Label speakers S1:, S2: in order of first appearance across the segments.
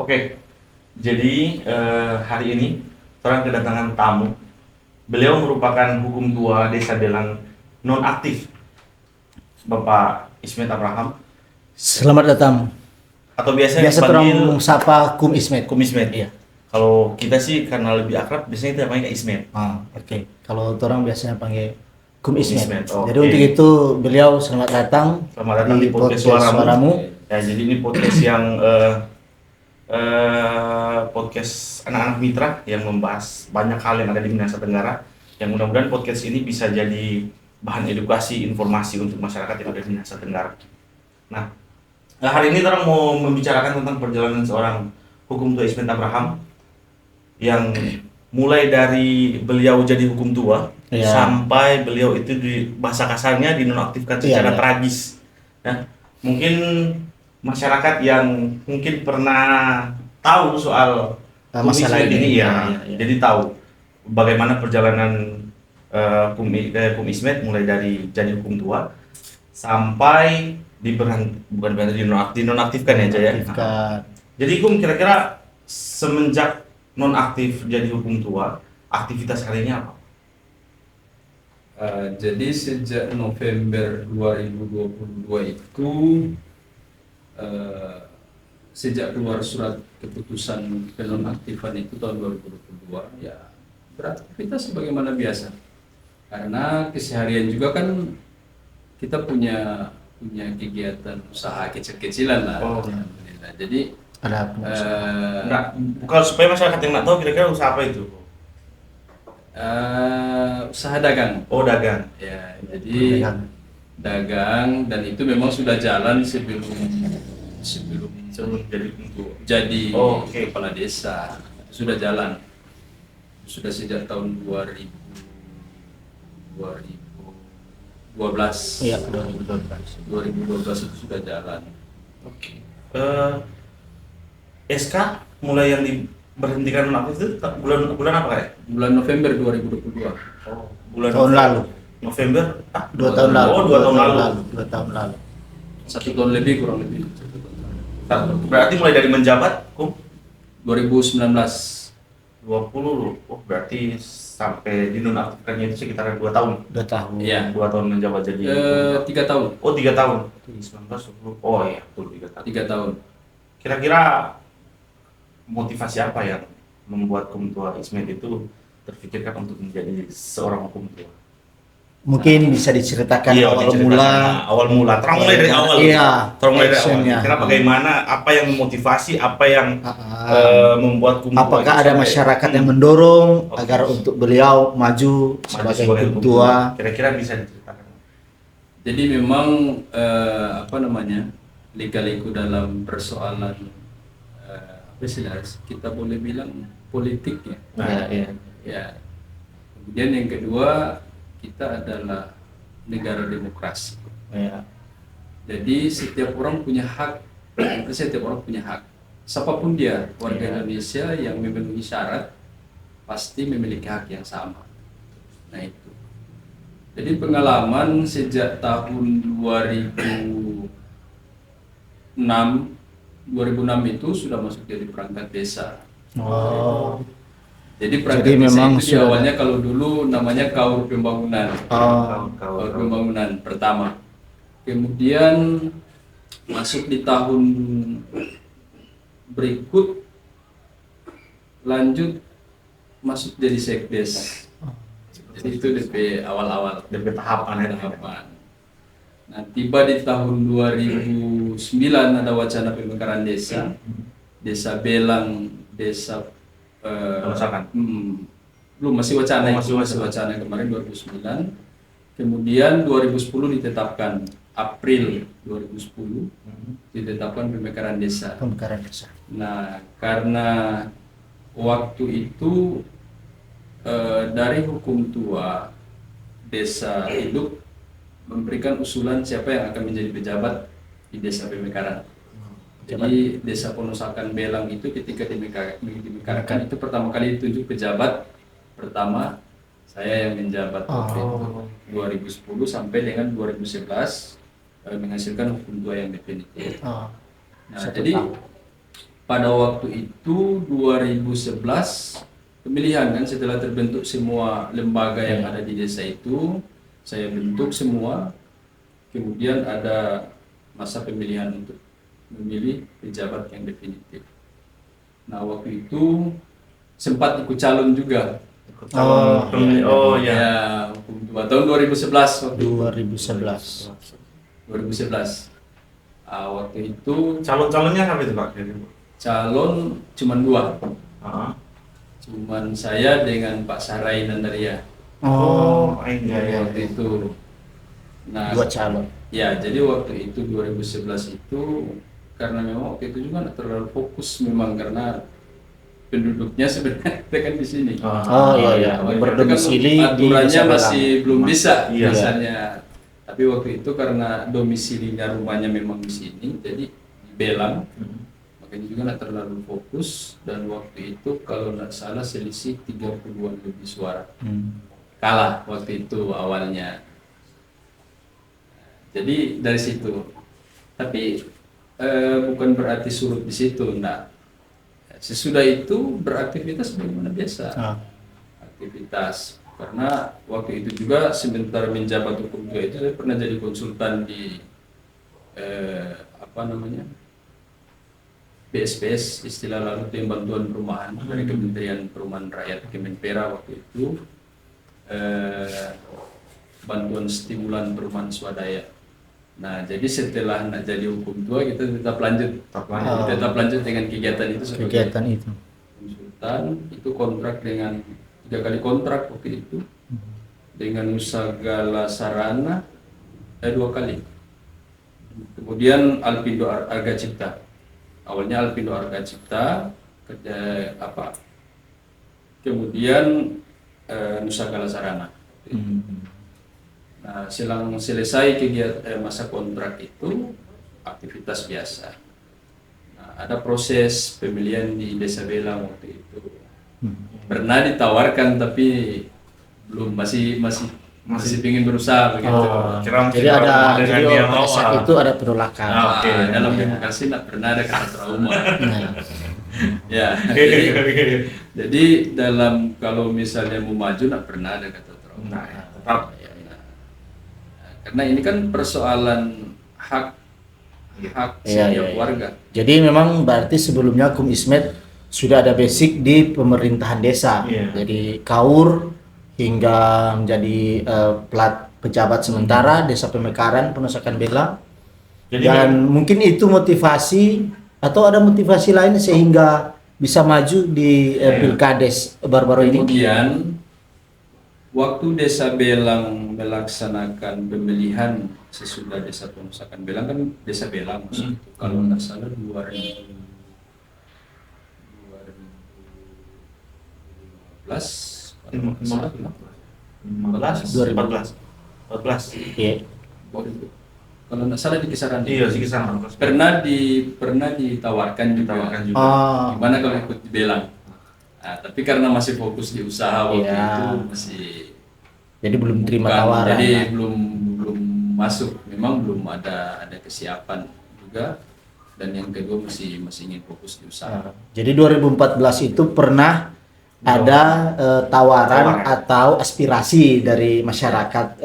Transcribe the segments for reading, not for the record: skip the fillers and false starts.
S1: Oke, jadi hari ini orang kedatangan tamu. Beliau merupakan hukum tua Desa Belang nonaktif, Bapak Ismet Abraham,
S2: Selamat datang.
S1: atau biasa
S2: Biasa orang
S1: dipanggil
S2: sapa Kum Ismet.
S1: Kum Ismet.
S2: Iya.
S1: Kalau kita sih karena lebih akrab, biasanya kita panggil Ismet.
S2: Oke. Kalau orang biasanya panggil Kum
S1: Kum
S2: Ismet.
S1: Ismet, oke.
S2: Jadi untuk itu beliau selamat datang.
S1: Selamat datang di podcast Suaramu. Ya, jadi ini podcast yang podcast anak-anak mitra yang membahas banyak hal yang ada di Nusa Tenggara. Yang mudah-mudahan podcast ini bisa jadi bahan edukasi, informasi untuk masyarakat yang ada di Nusa Tenggara. Nah, hari ini orang mau membicarakan tentang perjalanan seorang hukum tua Ismet Abraham yang mulai dari beliau jadi hukum tua sampai beliau itu di bahasa kasarnya dinonaktifkan secara tragis. Nah, mungkin masyarakat yang mungkin pernah tahu soal
S2: masalah
S1: ini jadi tahu bagaimana perjalanan Kum Ismet mulai dari jadi hukum tua sampai dinonaktifkan ya. Jadi Kum, kira-kira semenjak nonaktif jadi hukum tua, aktivitas harinya apa?
S3: Jadi sejak November 2022 itu sejak keluar surat keputusan penonaktifan itu tahun 2022 ya beraktivitas sebagaimana biasa, karena keseharian juga kan kita punya kegiatan usaha kecil-kecilan lah. Alhamdulillah. Jadi
S2: ada
S1: kalau supaya masyarakat yang nggak tahu kira-kira usaha apa itu?
S3: Usaha dagang.
S1: Oh, dagang.
S3: Ya, jadi dagang, dan itu memang sudah jalan sebelum jadi kepala desa. Sudah jalan, sudah sejak tahun 2012.
S2: Iya, 2012
S3: itu sudah jalan.
S1: Oke. SK mulai yang diberhentikan nonaktif itu bulan apa kayak?
S3: Bulan November 2022.
S1: Oh, bulan
S2: tahun lalu.
S1: November?
S2: 2 tahun lalu.
S1: Oh, 2 tahun lalu.
S2: 2 tahun lalu.
S3: 1 tahun lebih, kurang lebih.
S1: Berarti mulai dari menjabat, Kum?
S3: 2019.
S1: 20. Oh, berarti sampai dinonaktifkannya itu sekitar 2 tahun.
S2: 2 tahun.
S3: Iya.
S1: 2 tahun menjabat jadi
S3: 3 tahun.
S1: Oh, 3 tahun. 19, 20. Oh iya, betul 3 tahun.
S3: 3 tahun.
S1: Kira-kira motivasi apa yang membuat Kum Tua Ismet itu terfikirkan untuk menjadi seorang hukum tua?
S2: Mungkin bisa diceritakan
S1: awal mula. Terang mulai dari awal.
S2: Iya.
S1: Terang mulai dari awal. Kira bagaimana, apa yang memotivasi, apa yang membuat Kum Tua?
S2: Apakah ada masyarakat yang mendorong agar untuk beliau maju sebagai hukum tua?
S1: Kira-kira bisa diceritakan.
S3: Jadi memang liku dalam persoalan kita boleh bilang politik ya. Ya. Kemudian yang kedua, kita adalah negara demokrasi.
S2: Ya.
S3: Jadi setiap orang punya hak. Siapapun dia, warga Indonesia yang memenuhi syarat pasti memiliki hak yang sama. Nah itu. Jadi pengalaman sejak tahun 2006 itu sudah masuk jadi perangkat desa.
S2: Oh.
S3: Jadi perangkat desa itu awalnya kalau dulu namanya Kaur Pembangunan. Kaur Pembangunan pertama. Kemudian masuk di tahun berikut lanjut masuk jadi Sekdes. Jadi itu DP awal-awal,
S1: DP tahapan.
S3: Nah, tiba di tahun 2009 ada wacana pemekaran desa. Desa Belang, desa belum, masih wacana. Masih wacana kemarin 2009. Kemudian 2010 ditetapkan, April 2010 ditetapkan pemekaran desa. Nah, karena waktu itu dari hukum tua desa induk memberikan usulan siapa yang akan menjadi pejabat di desa pemekaran. Jadi desa Ponosakan Belang itu ketika dimekarkan itu pertama kali ditunjuk pejabat pertama, saya yang menjabat waktu itu 2010 sampai dengan 2011 menghasilkan hukum tua yang definitif. Nah, jadi pada waktu itu 2011 pemilihan kan, setelah terbentuk semua lembaga yang ada di desa itu, saya bentuk semua. Kemudian ada masa pemilihan untuk memilih pejabat yang definitif. Nah, waktu itu sempat ikut calon juga. Ya, tahun 2011 waktu
S2: 2011.
S3: 2011. Waktu itu
S1: Calon-calonnya apa itu Pak?
S3: calon cuman 2.
S1: Ah.
S3: Cuman saya dengan Pak Sarai Nandaria.
S1: Iya.
S3: Waktu itu. Nah,
S2: 2 calon.
S3: ya, jadi waktu itu 2011 itu karena memang waktu itu juga nggak terlalu fokus memang karena penduduknya sebenarnya kita kan di sini.
S2: Iya. Berdomisili
S3: kan
S2: di
S3: aturannya
S2: Desa Belang.
S3: masih belum bisa
S1: Iya.
S3: misalnya. Tapi waktu itu karena domisilinya rumahnya memang di sini, jadi di Belang. Makanya juga nggak terlalu fokus, dan waktu itu kalau nggak salah selisih 30-an lebih suara. Kalah waktu itu awalnya. Jadi dari situ. Tapi bukan berarti surut di situ, enggak. Sesudah itu beraktivitas bagaimana biasa. Aktivitas. Karena waktu itu juga sebentar menjabat hukum juga itu saya pernah jadi konsultan di BSPS, istilah lalu tim bantuan perumahan dari Kementerian Perumahan Rakyat Kemenpera waktu itu, bantuan stimulan perumahan swadaya. Nah, jadi setelah nak jadi hukum tua kita tetap lanjut dengan kegiatan itu sebagai konsultan. Itu kontrak dengan 3 kali kontrak waktu itu dengan Nusa Gala Sarana 2 kali. Kemudian Alpindo Arga Cipta. Awalnya Alpindo Arga Cipta kemudian Nusa Gala Sarana. Nah, selang selesai kegiatan masa kontrak itu aktivitas biasa. Nah, ada proses pemilihan di Desa Belang waktu itu. Pernah ditawarkan tapi belum, masih ingin berusaha begitu.
S2: Jadi pada saat itu ada penolakan.
S3: Dalam demokrasi tidak pernah ada kata trauma. Ya, jadi dalam kalau misalnya mau maju tidak pernah ada kata trauma. Karena ini kan persoalan hak setiap warga.
S2: Jadi memang berarti sebelumnya Kum Ismet sudah ada basic di pemerintahan desa. Jadi kaur hingga menjadi plat pejabat sementara Desa Pemekaran Penusakan Belang. Dan mungkin itu motivasi atau ada motivasi lain sehingga bisa maju di Pilkades baru-baru ini.
S3: Kemudian waktu Desa Belang melaksanakan pemilihan sesudah Desa Penusakan Belang kan Desa Belang kalau nggak salah
S1: 2014.
S2: Iya.
S3: Kalau nggak salah di kisaran
S1: Iya, di kisaran.
S3: pernah ditawarkan juga. Gimana kalau ikut di Belang? Nah, tapi karena masih fokus di usaha waktu itu masih.
S2: Jadi belum terima tawaran.
S3: Jadi belum masuk. Memang belum ada kesiapan juga. Dan yang kedua masih ingin fokus di usaha.
S2: Jadi 2014 itu pernah ada tawaran atau aspirasi dari masyarakat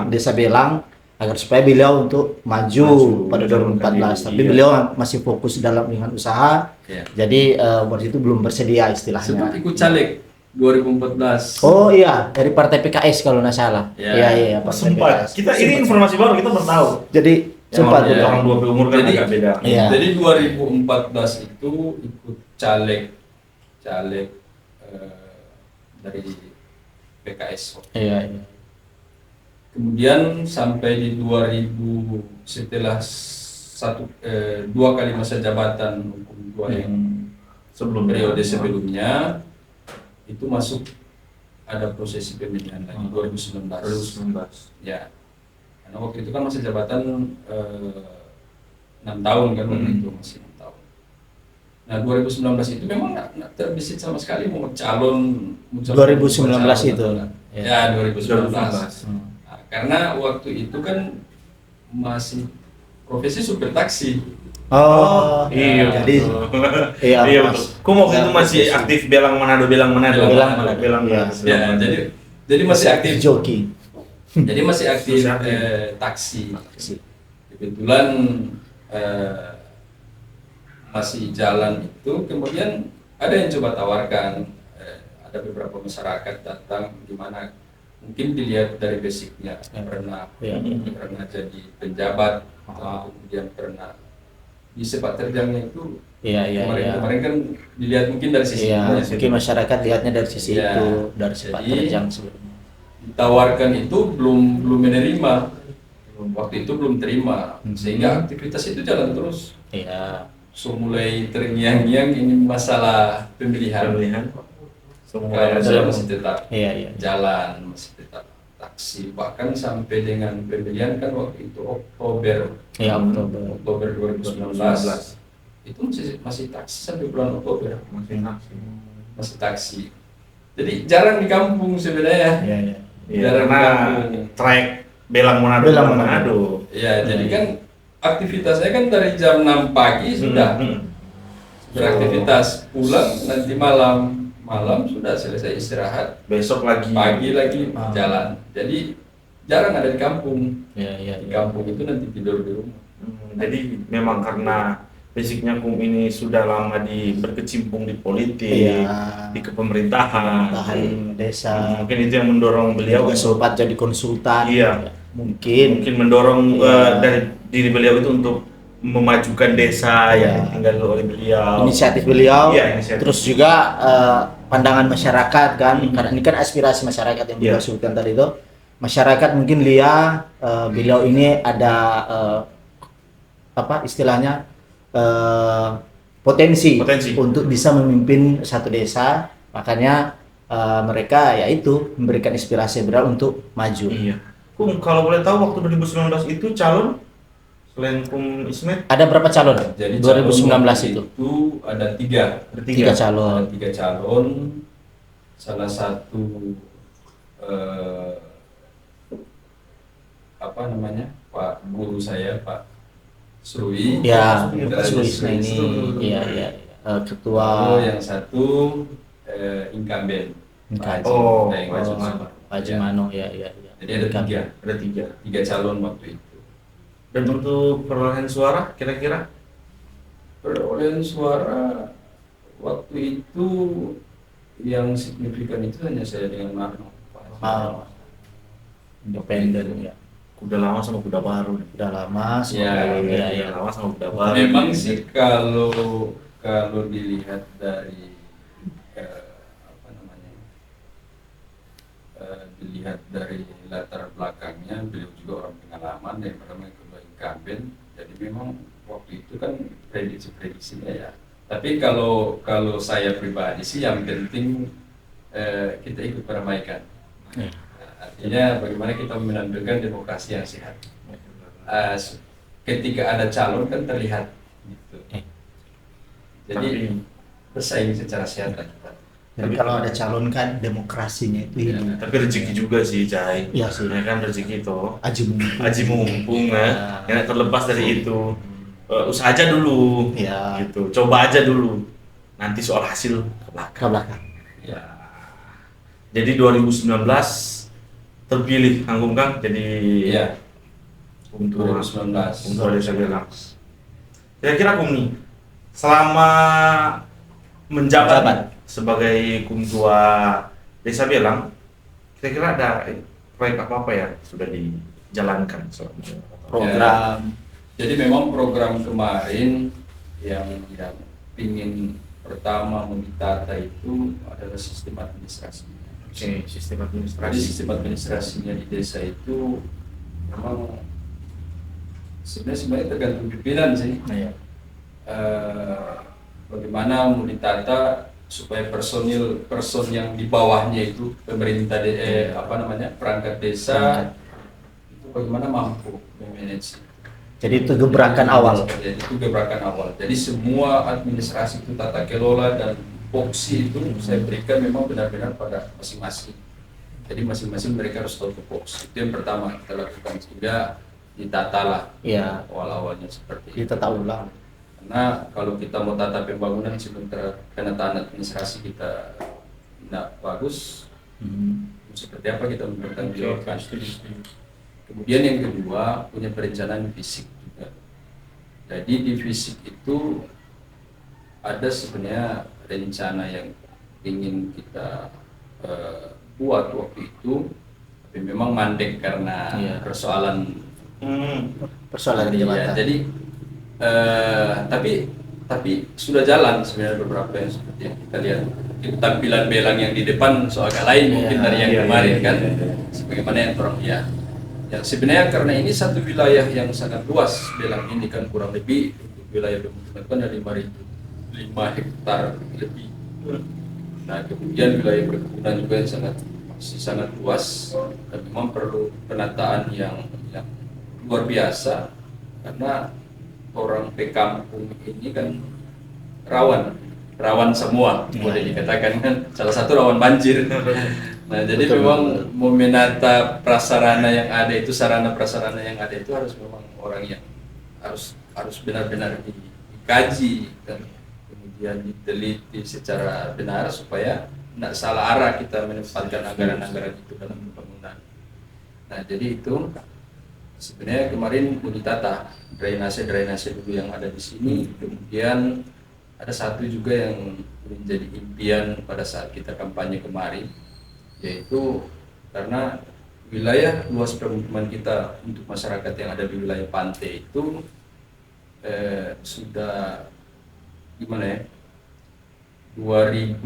S2: Desa Belang agar supaya beliau untuk maju pada 2014, tapi beliau masih fokus dengan usaha. Jadi waktu itu belum bersedia istilahnya.
S3: Sempat ikut caleg 2014.
S2: Oh iya, dari Partai PKS kalau nggak salah. Iya,
S1: sempat. Ini informasi baru, kita baru tahu.
S2: Jadi sempat
S1: orang 20 umur kan agak beda.
S3: Jadi 2014 itu ikut caleg dari PKS.
S2: Iya.
S3: Kemudian sampai di 2000 setelah 2 kali masa jabatan hukum tua yang periode sebelumnya itu masuk ada prosesi pemilihan lagi 2019. Ya. Karena waktu itu kan masa jabatan 6 tahun kan waktu itu masih 6 tahun. Nah 2019 itu memang nggak terbesit sama sekali mau calon
S2: 2019 itu.
S3: Ya 2019. Nah, karena waktu itu kan masih profesi supir taksi.
S2: Oh,
S1: iya.
S2: jadi
S1: betul.
S2: iya,
S1: Iya
S2: Mas.
S1: betul. Kum waktu itu masih aktif belang Manado.
S2: Belang Manado.
S1: Belang
S2: Iya.
S1: Manado.
S3: Ya, jadi masih aktif.
S2: Joki.
S3: Jadi masih aktif
S1: Masih aktif.
S3: taksi. Kebetulan masih jalan itu, kemudian ada yang coba tawarkan, ada beberapa masyarakat datang di mana mungkin dilihat dari basicnya pernah jadi penjabat, kemudian pernah di sepak terjangnya itu.
S2: Iya.
S3: Kemarin kan dilihat mungkin dari sisi
S2: Iya,
S3: itu.
S2: mungkin masyarakat lihatnya dari sisi
S3: Iya.
S2: itu, dari sepak
S3: Jadi,
S2: terjang sebelumnya.
S3: ditawarkan itu belum menerima, waktu itu belum terima, sehingga aktivitas itu jalan terus.
S2: Iya.
S3: So mulai terngiang-ngiang ini masalah pemilihan.
S1: Semua
S3: Kalau
S1: yang
S3: saya
S1: ada.
S3: masih tetap
S2: Iya.
S3: jalan, masih tetap taksi, bahkan sampai dengan pemilihan kan waktu itu Oktober
S2: Iya, Oktober.
S3: 2019 itu masih taksi sampai bulan Oktober, masih taksi. Jadi jarang di kampung sebenarnya.
S2: Iya.
S1: Iya,
S3: Jarang di
S1: karena
S3: kampung.
S1: trek belang Manado.
S2: Belang
S1: Belang
S2: Manado.
S1: Manado.
S3: Ya, jadi kan aktivitasnya kan dari jam 6 pagi sudah beraktivitas, pulang nanti malam sudah selesai istirahat,
S1: Besok lagi.
S3: pagi lagi jalan. Jadi jarang ada di kampung.
S2: Iya.
S3: Di kampung itu nanti tidur di rumah.
S1: Jadi memang karena basicnya Kum ini sudah lama berkecimpung di politik,
S2: Iya.
S1: di kepemerintahan.
S2: Tahan desa.
S1: Mungkin itu yang mendorong beliau
S2: Juga sempat jadi konsultan.
S1: Iya.
S2: Mungkin.
S1: mendorong
S2: Iya.
S1: dari diri beliau itu untuk memajukan desa
S2: Iya.
S1: yang ditinggal oleh beliau.
S2: Inisiatif beliau.
S1: Iya, inisiatif.
S2: Terus juga pandangan masyarakat kan, karena ini kan aspirasi masyarakat yang beliau
S1: Iya.
S2: sebutkan tadi itu. Masyarakat mungkin lihat beliau ini ada apa istilahnya potensi untuk bisa memimpin satu desa, makanya mereka yaitu memberikan inspirasi beliau untuk maju.
S1: Iya. Kum, kalau boleh tahu waktu 2019 itu calon selain Kum Ismet
S2: Ada berapa calon?
S3: Jadi
S2: 2019
S3: calon
S2: itu.
S3: ada tiga.
S1: ada
S2: Tiga calon.
S3: Ada 3 calon. Salah satu apa namanya, Pak guru saya, Pak Srui.
S2: Ya,
S3: Srui
S2: Pak Srui
S3: Srui.
S2: ini, iya. Ketua.
S3: Lalu yang satu incumbent. Pak
S1: Oh,
S3: Haji
S1: Pak Haji
S3: Mano.
S2: Pak
S3: Ya.
S2: Mano, ya.
S3: Jadi ada tiga.
S1: ada tiga.
S3: 3 calon waktu itu.
S1: Dan untuk perolehan suara kira-kira
S3: Perolehan suara waktu itu yang signifikan itu hanya saya dengan Marno.
S2: Independen ya.
S1: kuda lama sama kuda baru.
S2: Udah lama
S3: Ya,
S2: ya.
S1: Kuda lama sama kuda baru.
S3: Memang sih kalau dilihat dari apa namanya, dilihat dari latar belakangnya, beliau juga orang pengalaman, yang pertama kedua incumbent, jadi memang waktu itu kan prediksinya ya. Tapi kalau saya pribadi sih yang penting kita ikut meramaikan. Artinya bagaimana kita menampilkan demokrasi yang sehat. Ketika ada calon kan terlihat gitu. Jadi bersaing secara sehat lah kita.
S2: Jadi kalau ada calon kan demokrasinya itu
S3: Ya.
S2: hidup.
S1: Tapi rezeki juga sih, Cai.
S2: Iya sih.
S1: Ya kan rezeki itu.
S2: Aji
S1: Mumpung ya. Yang terlepas dari itu. Usaha aja dulu.
S2: Ya.
S1: Gitu. Coba aja dulu. Nanti soal hasil ke belakang.
S2: Ke belakang.
S3: Ya.
S1: Jadi 2019 terpilih Kang Kang jadi
S3: Iya.
S1: untuk
S3: 2019.
S1: untuk desa Belang. Kira-kira Kum nih selama menjabat sebagai Kumtua Desa Belang, kira-kira ada proyek apa ya sudah dijalankan selama
S2: Program.
S3: Jadi memang program kemarin yang ingin pertama ditata itu adalah sistem administrasinya.
S1: Oke, sistem
S3: Jadi
S1: administrasi.
S3: sistem administrasinya di desa itu memang sebenarnya tergantung pimpinan sih.
S2: Iya.
S3: Bagaimana mau ditata supaya person yang di bawahnya itu pemerintah perangkat desa itu bagaimana mampu memanage.
S2: Jadi itu gebrakan awal.
S3: Jadi itu gebrakan awal. Jadi semua administrasi itu tata kelola dan voksi itu saya berikan memang benar-benar pada masing-masing. Jadi masing-masing mereka harus tahu voksi. Itu yang pertama kita lakukan, sehingga ditatalah
S2: Iya.
S3: awal-awalnya seperti itu.
S2: Kita tahu ulang.
S3: Karena kalau kita mau tata pembangunan sebelum penatahan administrasi kita tidak bagus, seperti apa kita mempertanggungjawabkan. Kemudian yang kedua, punya perencanaan fisik juga. Jadi di fisik itu ada sebenarnya rencana yang ingin kita buat waktu itu, tapi memang mandek karena persoalan
S2: jabatan.
S3: Jadi tapi sudah jalan sebenarnya beberapa yang seperti yang kita lihat. Tampilan belang yang di depan agak lain mungkin dari yang kemarin kan. Sebagaimana yang orang yang sebenarnya karena ini satu wilayah yang sangat luas, belang ini kan kurang lebih untuk wilayah pemukiman kan ada 5 hektar lebih. Nah kemudian wilayah perkebunan juga yang masih sangat luas dan memang perlu penataan yang luar biasa karena orang pekampung ini kan rawan semua boleh dikatakan kan, salah satu rawan banjir. Nah jadi memang mau menata prasarana yang ada itu, sarana prasarana yang ada itu harus memang orang yang harus benar-benar dikaji dan kemudian diteliti secara benar supaya tidak salah arah kita menempatkan anggaran-anggaran itu dalam pembangunan. Nah jadi itu sebenarnya kemarin mau ditata drainase dulu yang ada di sini, kemudian ada satu juga yang menjadi impian pada saat kita kampanye kemarin, yaitu karena wilayah luas permukiman kita untuk masyarakat yang ada di wilayah pantai itu sudah gimana ya, 2000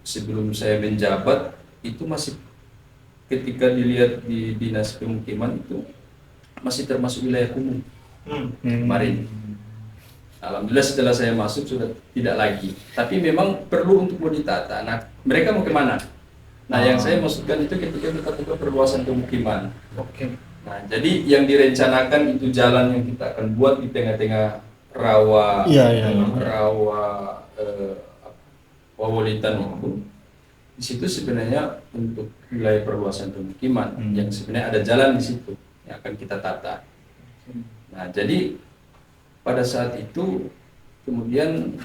S3: sebelum saya menjabat itu masih, ketika dilihat di dinas pemukiman itu masih termasuk wilayah kumuh kemarin. Alhamdulillah setelah saya masuk sudah tidak lagi, tapi memang perlu untuk mau ditata. Nah mereka mau kemana? Nah yang saya maksudkan itu ketika kita buka perluasan pemukiman. Nah jadi yang direncanakan itu jalan yang kita akan buat di tengah-tengah rawa Wawolitan itu. Di situ sebenarnya untuk wilayah perluasan pemukiman yang sebenarnya ada jalan di situ yang akan kita tata. Nah jadi pada saat itu kemudian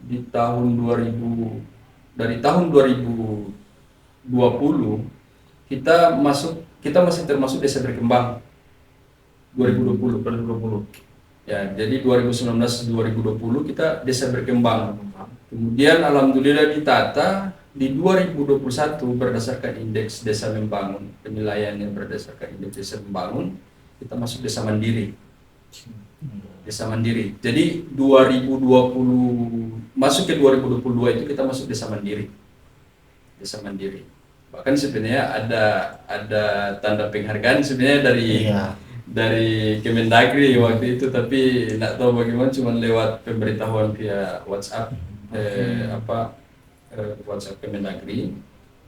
S3: di tahun 2000 kita masih termasuk desa berkembang 2020. Ya, jadi 2019-2020 kita desa berkembang. Kemudian alhamdulillah ditata di 2021 berdasarkan indeks desa membangun, penilaian yang berdasarkan indeks desa membangun, kita masuk desa mandiri. Desa mandiri. Jadi 2020 masuk ke 2022 itu kita masuk desa mandiri. Desa mandiri. Bahkan sebenarnya ada tanda penghargaan sebenarnya dari Kemendagri waktu itu, tapi nggak tahu bagaimana, cuma lewat pemberitahuan via WhatsApp WhatsApp Kemendagri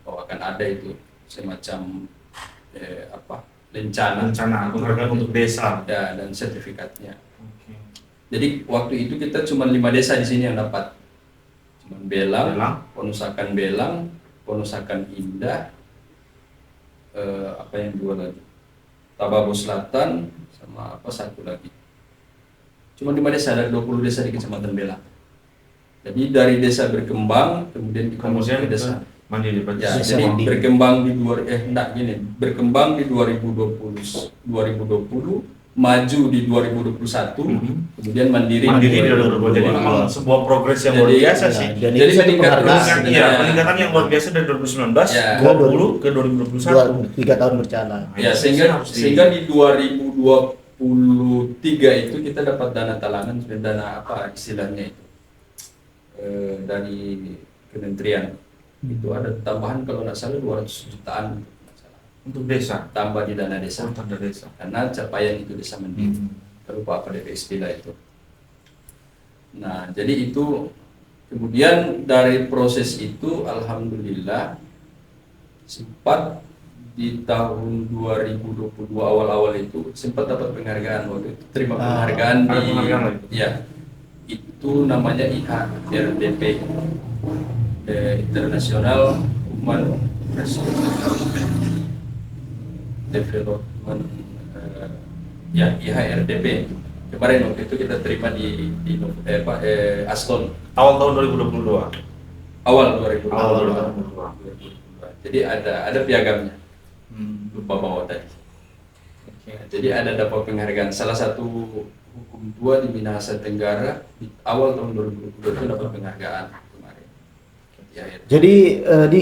S3: bahwa akan ada itu semacam rencana
S1: penghargaan untuk desa
S3: ya, dan sertifikatnya. Jadi waktu itu kita cuma 5 desa di sini yang dapat, cuma Belang, Ponusakan Belang, Ponusakan Indah, apa yang dua lagi, Tababo Selatan, sama satu lagi. Cuma 5 desa dari 20 desa di Kecamatan Belang. Jadi dari desa berkembang kemudian kita masuk ke desa
S1: mandiri.
S3: Ya, jadi berkembang di berkembang di 2020, maju di 2021, kemudian mandiri
S1: di 2022. Jadi memang sebuah progres yang luar biasa sih.
S3: Jadi
S1: peningkatan yang luar biasa dari 2019, 20 ke 2021.
S2: 3 tahun berjalan.
S3: Ya, sehingga di 2023 itu kita dapat dana talangan, dana apa istilahnya itu dari kementerian. Itu ada tambahan kalau nggak salah 200 jutaan
S1: untuk desa,
S3: tambah di dana desa, karena capaian itu desa mandiri. Lupa apa dari istilah itu. Nah jadi itu kemudian dari proses itu alhamdulillah sempat di tahun 2022 awal-awal itu sempat dapat penghargaan, waktu itu terima penghargaan itu namanya IHRDP, International Human Development, IHRDP. Kemarin waktu itu kita terima di Aston
S1: Awal tahun 2022.
S3: awal 2022.
S1: Awal 2022.
S3: Jadi ada piagamnya. Lupa bawa tadi. Jadi ada dapat penghargaan. Salah satu hukum tua di Minahasa Tenggara di awal tahun 2022 itu dapat penghargaan kemarin. Ya, ya.
S2: Jadi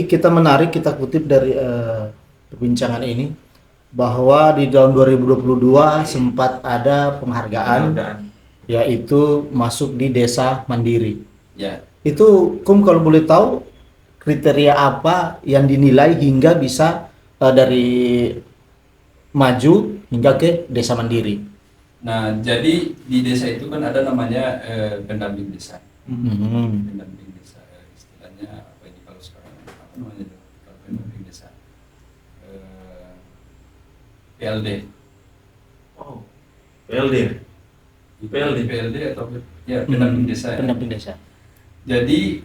S2: kita menarik, kita kutip dari perbincangan ini bahwa di tahun 2022 sempat ada penghargaan yaitu masuk di desa mandiri.
S3: Ya.
S2: Itu kalau boleh tahu kriteria apa yang dinilai hingga bisa dari maju hingga ke desa mandiri.
S3: Nah, jadi di desa itu kan ada namanya pendamping desa. Pendamping desa, istilahnya apa ini kalau sekarang apa namanya kalau pendamping desa? PLD.
S1: Oh, PLD.
S3: PLD atau ya pendamping desa. Ya.
S2: Pendamping desa.
S3: Jadi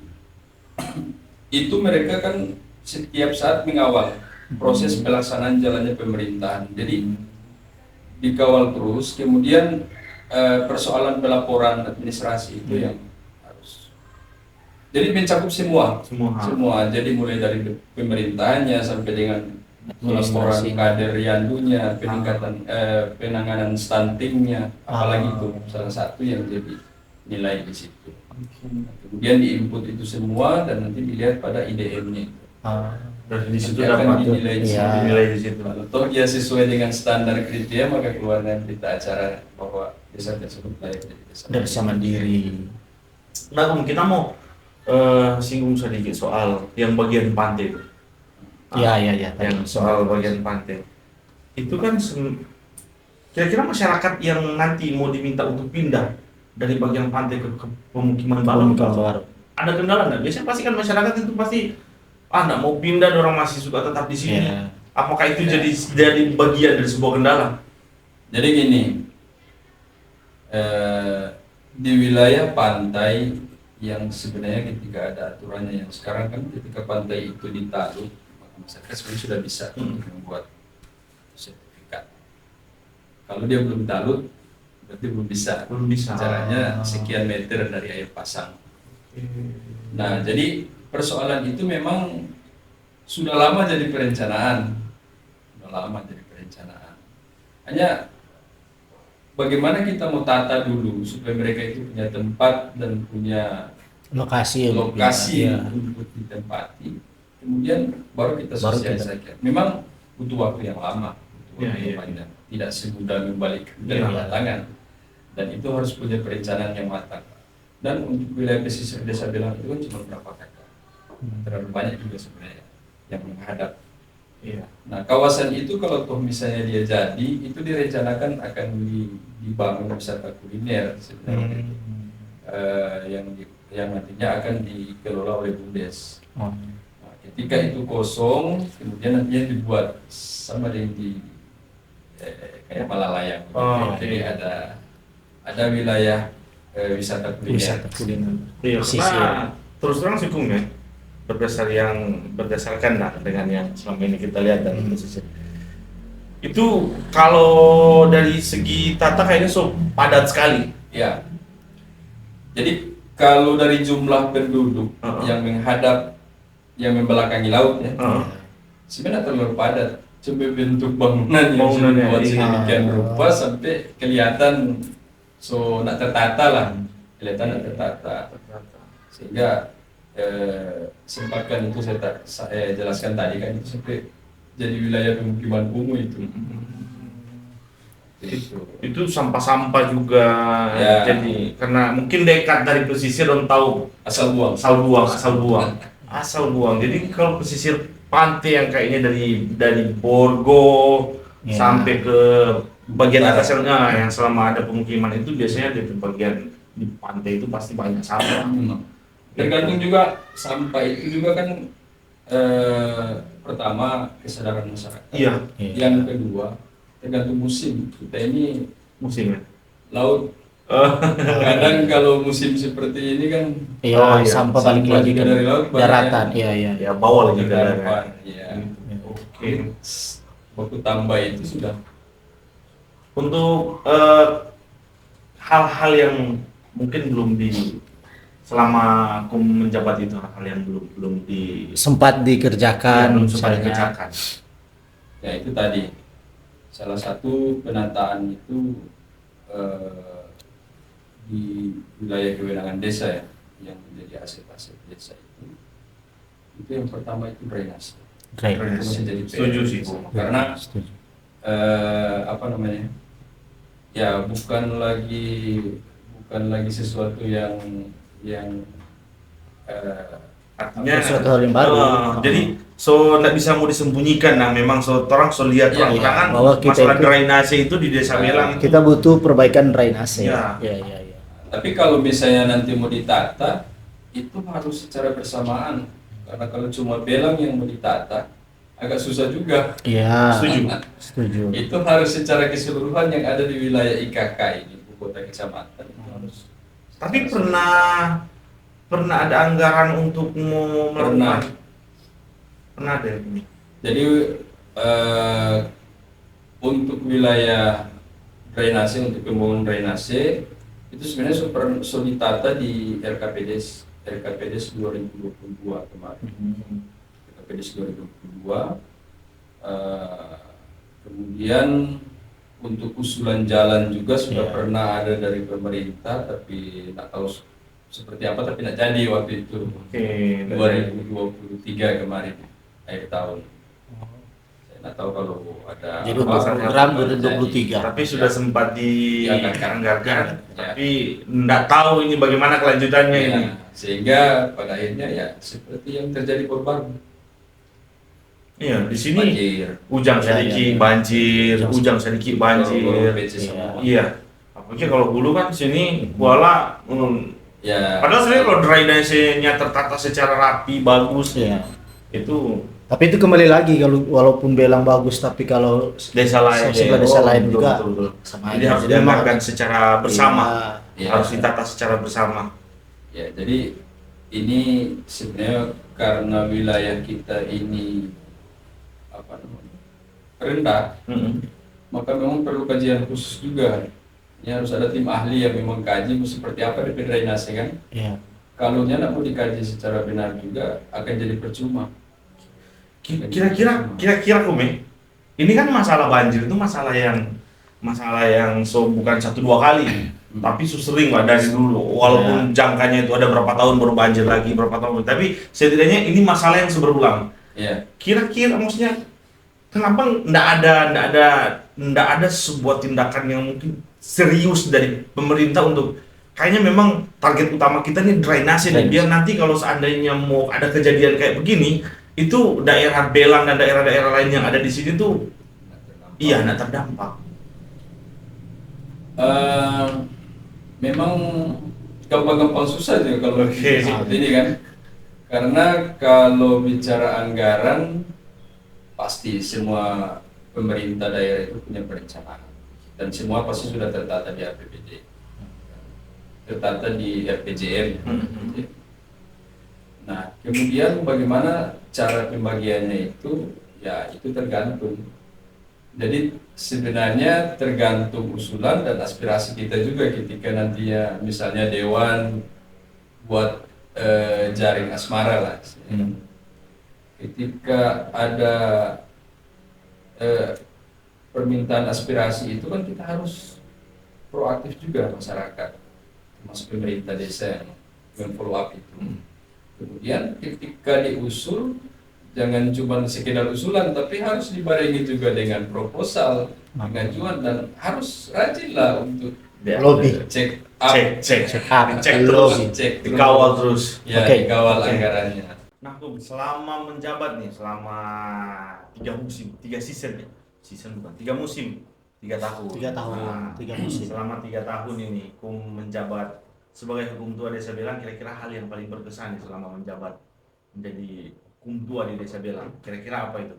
S3: itu mereka kan setiap saat mengawal proses pelaksanaan jalannya pemerintahan. Jadi dikawal terus. Kemudian persoalan pelaporan administrasi itu yang harus. Jadi mencakup semua. Jadi mulai dari pemerintahannya sampai dengan pelaporan kader yandunya, peningkatan penanganan stuntingnya, apalagi itu salah satu yang jadi nilai di situ. Kemudian diinput itu semua dan nanti dilihat pada IDM-nya.
S1: Dari di situ
S3: akan
S1: dapat
S3: dinilai
S1: di situ.
S3: Kalau toh dia sesuai dengan standar kriteria maka keluarnya berita acara bahwa desa tersebut layak jadi
S2: Desa mandiri.
S1: Nah, kita mau singgung sedikit soal yang bagian pantai itu.
S2: Ya.
S1: Yang soal bagian pantai itu kan kira-kira masyarakat yang nanti mau diminta untuk pindah dari bagian pantai ke pemukiman baru ada kendala nggak? Biasanya pasti kan masyarakat itu pasti nggak mau pindah, orang masih suka tetap di sini. Apakah itu jadi bagian dari sebuah kendala?
S3: Jadi gini, di wilayah pantai yang sebenarnya ketika ada aturannya yang sekarang kan ketika pantai itu ditaruh masyarakat sebenarnya sudah bisa membuat sertifikat. Kalau dia belum talut, berarti belum bisa. Caranya sekian meter dari air pasang. Nah, jadi persoalan itu memang sudah lama jadi perencanaan. Hanya bagaimana kita mau tata dulu supaya mereka itu punya tempat dan punya lokasi untuk ditempati. Kemudian baru kita sosialisasikan. Memang butuh waktu yang lama, panjang. Tidak semudah membalik dari tangan. Dan itu harus punya perencanaan yang matang. Dan untuk wilayah pesisir desa Belang itu kan cuma berapa kakak. Terlalu banyak juga sebenarnya yang menghadap. Nah, kawasan itu kalau toh misalnya dia jadi, itu direncanakan akan dibangun wisata kuliner sebenarnya. Yang nantinya akan dikelola oleh BUMDes. Ketika itu kosong, kemudian nantinya dibuat sama dengan kayak Malalayang. Jadi ada wilayah wisata kuliner.
S1: Iya, karena terus terang sih Kung ya, berdasarkan dengan yang selama ini kita lihat dan pesisir. Itu kalau dari segi tata kayaknya padat sekali.
S3: Ya. Jadi kalau dari jumlah penduduk yang menghadap yang membelakangi laut ya, sebenarnya terlalu padat. Coba bentuk bangunan yang sudah dibuat sedemikian rupa sampai kelihatan nak tertata lah, sehingga sempatkan itu saya jelaskan tadi kan itu sampai jadi wilayah pemukiman kumuh itu.
S1: Itu sampah-sampah juga jadi karena mungkin dekat dari pesisir dan tahu asal buang. Jadi kalau pesisir pantai yang kayaknya dari Borgo sampai ke bagian atasnya yang selama ada pemukiman itu biasanya di bagian di pantai itu pasti banyak sampah.
S3: Tergantung juga sampah itu juga kan pertama kesadaran masyarakat. Yang kedua tergantung musim. Kita ini
S1: musim ya.
S3: Laut kadang kalau musim seperti ini kan
S2: sampah balik lagi ke
S3: dari laut
S2: daratan.
S1: Bawa lagi ke
S3: daratan. Waktu tambah itu sudah
S1: untuk hal-hal yang mungkin belum selama Kum menjabat itu, hal yang belum
S2: sempat dikerjakan
S1: belum sempat
S2: misalnya.
S1: dikerjakan.
S3: Ya itu tadi salah satu penataan itu di wilayah kewenangan desa ya, yang menjadi aset-aset desa itu yang pertama itu drainase.
S2: Drainase.
S3: Itu masih jadi PR.
S1: Setuju sih, Kum.
S3: Karena
S2: Setuju.
S3: apa namanya, ya bukan lagi sesuatu yang
S1: Artinya
S2: sesuatu hal yang baru.
S1: jadi nggak bisa mau disembunyikan. Nah memang orang lihat
S3: Iya,
S1: terang-terangan
S2: bahwa kita
S1: masalah
S2: itu-
S1: drainase itu di Desa Belang
S2: Kita butuh perbaikan drainase.
S1: Iya.
S2: Iya.
S3: tapi kalau misalnya nanti mau ditata itu harus secara bersamaan, karena kalau cuma Belang yang mau ditata agak susah juga.
S2: Iya.
S1: Setuju.
S2: Setuju.
S3: Itu harus secara keseluruhan yang ada di wilayah IKK ini, ibu kota kecamatan itu harus.
S1: Tapi pernah ada anggaran untuk mau melakukan? Pernah ada.
S3: Jadi untuk wilayah drainase, untuk pembangunan drainase itu sebenarnya sudah ditata di RKPDes 2022 kemarin. RKPDes 2022. Kemudian untuk usulan jalan juga sudah pernah ada dari pemerintah, tapi nggak tahu seperti apa, tapi nggak jadi waktu itu.
S1: Oke.
S3: 2023 kemarin akhir tahun. Saya nggak tahu kalau ada
S2: Jadi
S3: apa,
S2: program
S3: apa
S2: 2023.
S1: Tapi sudah sempat dianggarkan,
S3: Ya.
S1: tapi nggak tahu ini bagaimana kelanjutannya
S3: Ya,
S1: ini.
S3: sehingga pada akhirnya ya seperti yang terjadi baru.
S1: Iya, di sini
S3: Banjir.
S1: ujang
S2: Ya,
S1: sedikit
S2: ya.
S1: banjir, ujang sedikit banjir.
S3: Gorong-gorong PC semua.
S1: Iya. Apalagi kalau dulu kan sini Kuala
S3: Ya.
S1: padahal sebenarnya kalau drainase-nya tertata secara rapi, bagus,
S2: Iya.
S1: itu
S2: Tapi itu kembali lagi, kalau walaupun Belang bagus tapi kalau
S1: desa lain,
S2: sebelah desa lain
S1: betul,
S2: juga
S1: betul.
S2: sama
S1: Jadi
S2: aja.
S1: harus
S2: Jadi memang-
S1: dianggarkan secara bersama,
S3: Iya.
S1: harus ditata secara bersama.
S3: Ya, jadi ini sebenarnya karena wilayah kita ini apa namanya, rendah, maka memang perlu kajian khusus juga. Ini harus ada tim ahli yang memang kaji seperti apa DP drainase kan.
S2: Iya.
S3: Kalau tidak mau dikaji secara benar juga akan jadi percuma.
S1: Kira-kira Kume, ini kan masalah banjir itu masalah yang bukan 1-2 kali, tapi sering lah dari dulu. Walaupun jangkanya itu ada berapa tahun baru banjir lagi, berapa tahun, tapi setidaknya ini masalah yang berulang.
S3: Ya.
S1: Kira-kira maksudnya kenapa nggak ada sebuah tindakan yang mungkin serius dari pemerintah untuk kayaknya memang target utama kita nih drainase nih, biar nanti kalau seandainya mau ada kejadian kayak begini, itu daerah Belang dan daerah-daerah lain yang ada di sini tuh nggak terdampak.
S3: Memang gampang-gampang susah juga kalau seperti ini kan, karena kalau bicara anggaran pasti semua pemerintah daerah itu punya perencanaan dan semua pasti sudah tertata di APBD, tertata di RPJM. Nah, kemudian bagaimana cara pembagiannya itu, ya itu tergantung. Jadi sebenarnya tergantung usulan dan aspirasi kita juga ketika nantinya misalnya Dewan buat jaring asmara lah. Ketika ada permintaan aspirasi itu kan kita harus proaktif juga masyarakat, termasuk pemerintah desa yang follow up itu. Kemudian ketika diusul, jangan cuma sekedar usulan, tapi harus dibarengi juga dengan proposal, pengajuan, dan harus rajin lah untuk
S2: Lobby.
S3: cek
S1: terus,
S3: cek
S1: dikawal terus.
S3: ya,
S2: Oke.
S3: dikawal anggarannya.
S1: Nah, Kum, selama menjabat nih, selama 3 musim, 3 season ya, season bukan 3 musim, 3 tahun.
S2: 3 tahun,
S1: Nah,
S2: 3 musim.
S1: Selama 3 tahun ini, Kum menjabat sebagai hukum tua Desa Belang, kira-kira hal yang paling berkesan nih selama menjabat menjadi hukum tua di Desa Belang, kira-kira apa itu?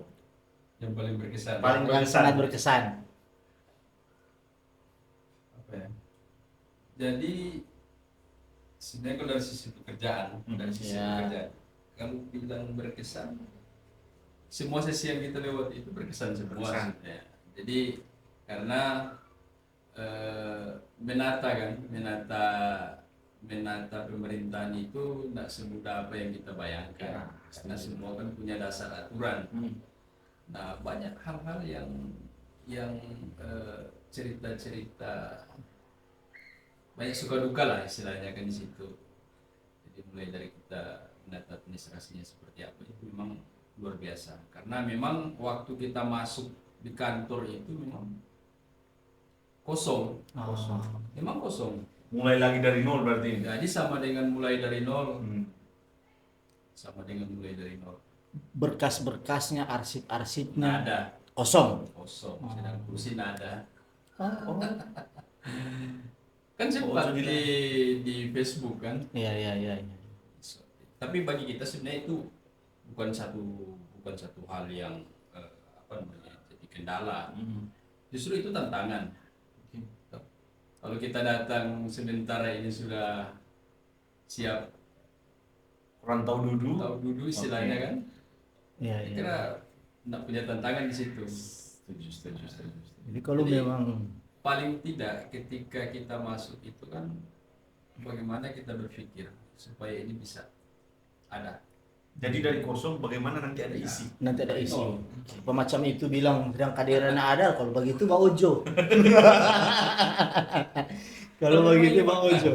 S3: Yang paling berkesan.
S1: Paling
S2: Yang sangat berkesan.
S3: Apa ya? Jadi sebenarnya kalau dari sisi pekerjaan, kalau bilang berkesan, semua sesi yang kita lewati itu berkesan semua.
S1: Berkesan.
S3: Ya. Jadi karena menata kan, menata pemerintahan itu tidak semudah apa yang kita bayangkan, karena semua kan punya dasar aturan. Nah, banyak hal-hal yang cerita-cerita, banyak suka duka lah istilahnya kan di situ. Jadi mulai dari kita menata administrasinya seperti apa itu memang luar biasa, karena memang waktu kita masuk di kantor itu memang kosong, memang kosong.
S1: Mulai lagi dari nol berarti.
S3: Jadi sama dengan mulai dari nol, sama dengan mulai dari nol.
S2: Berkas-berkasnya, arsip-arsipnya
S3: Nada,
S2: kosong.
S3: sedang kursi nada.
S2: Oh.
S3: Kan sempat di Facebook kan.
S2: Iya.
S3: Tapi bagi kita sebenarnya itu bukan satu hal yang jadi kendala. Justru itu tantangan. Kalau kita datang sementara ini sudah siap
S1: Kurang tahu
S3: duduk istilahnya kan.
S2: Iya.
S3: Kira tidak punya tantangan di situ.
S1: Setuju.
S2: Jadi kalau memang
S3: paling tidak ketika kita masuk itu kan bagaimana kita berpikir supaya ini bisa ada.
S1: Jadi dari kosong bagaimana nanti ada isi.
S2: nanti ada isi. Pemacam itu bilang sedang kaderana ada, kalau begitu Pak Ojo. Kalau begitu Pak Ojo.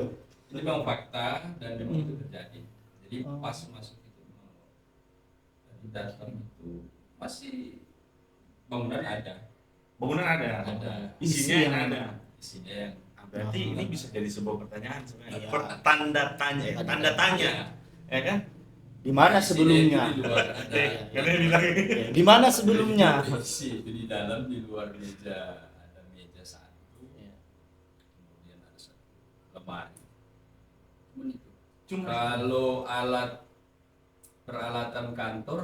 S3: Ini memang fakta dan memang itu terjadi. Jadi pas masuk itu memang di datang itu masih bangunan ada.
S1: Isinya yang ada.
S3: Isinya yang
S1: Berarti ini bisa jadi sebuah pertanyaan sebenarnya.
S2: Iya.
S1: Tanda tanya. Ya kan?
S2: Di mana sebelumnya?
S3: Di luar ada.
S1: Karena bilang
S2: Di mana sebelumnya?
S3: Isi itu di dalam, di luar meja ada meja satu. Kemudian ada satu lemari. Cuman itu. Kalau peralatan kantor,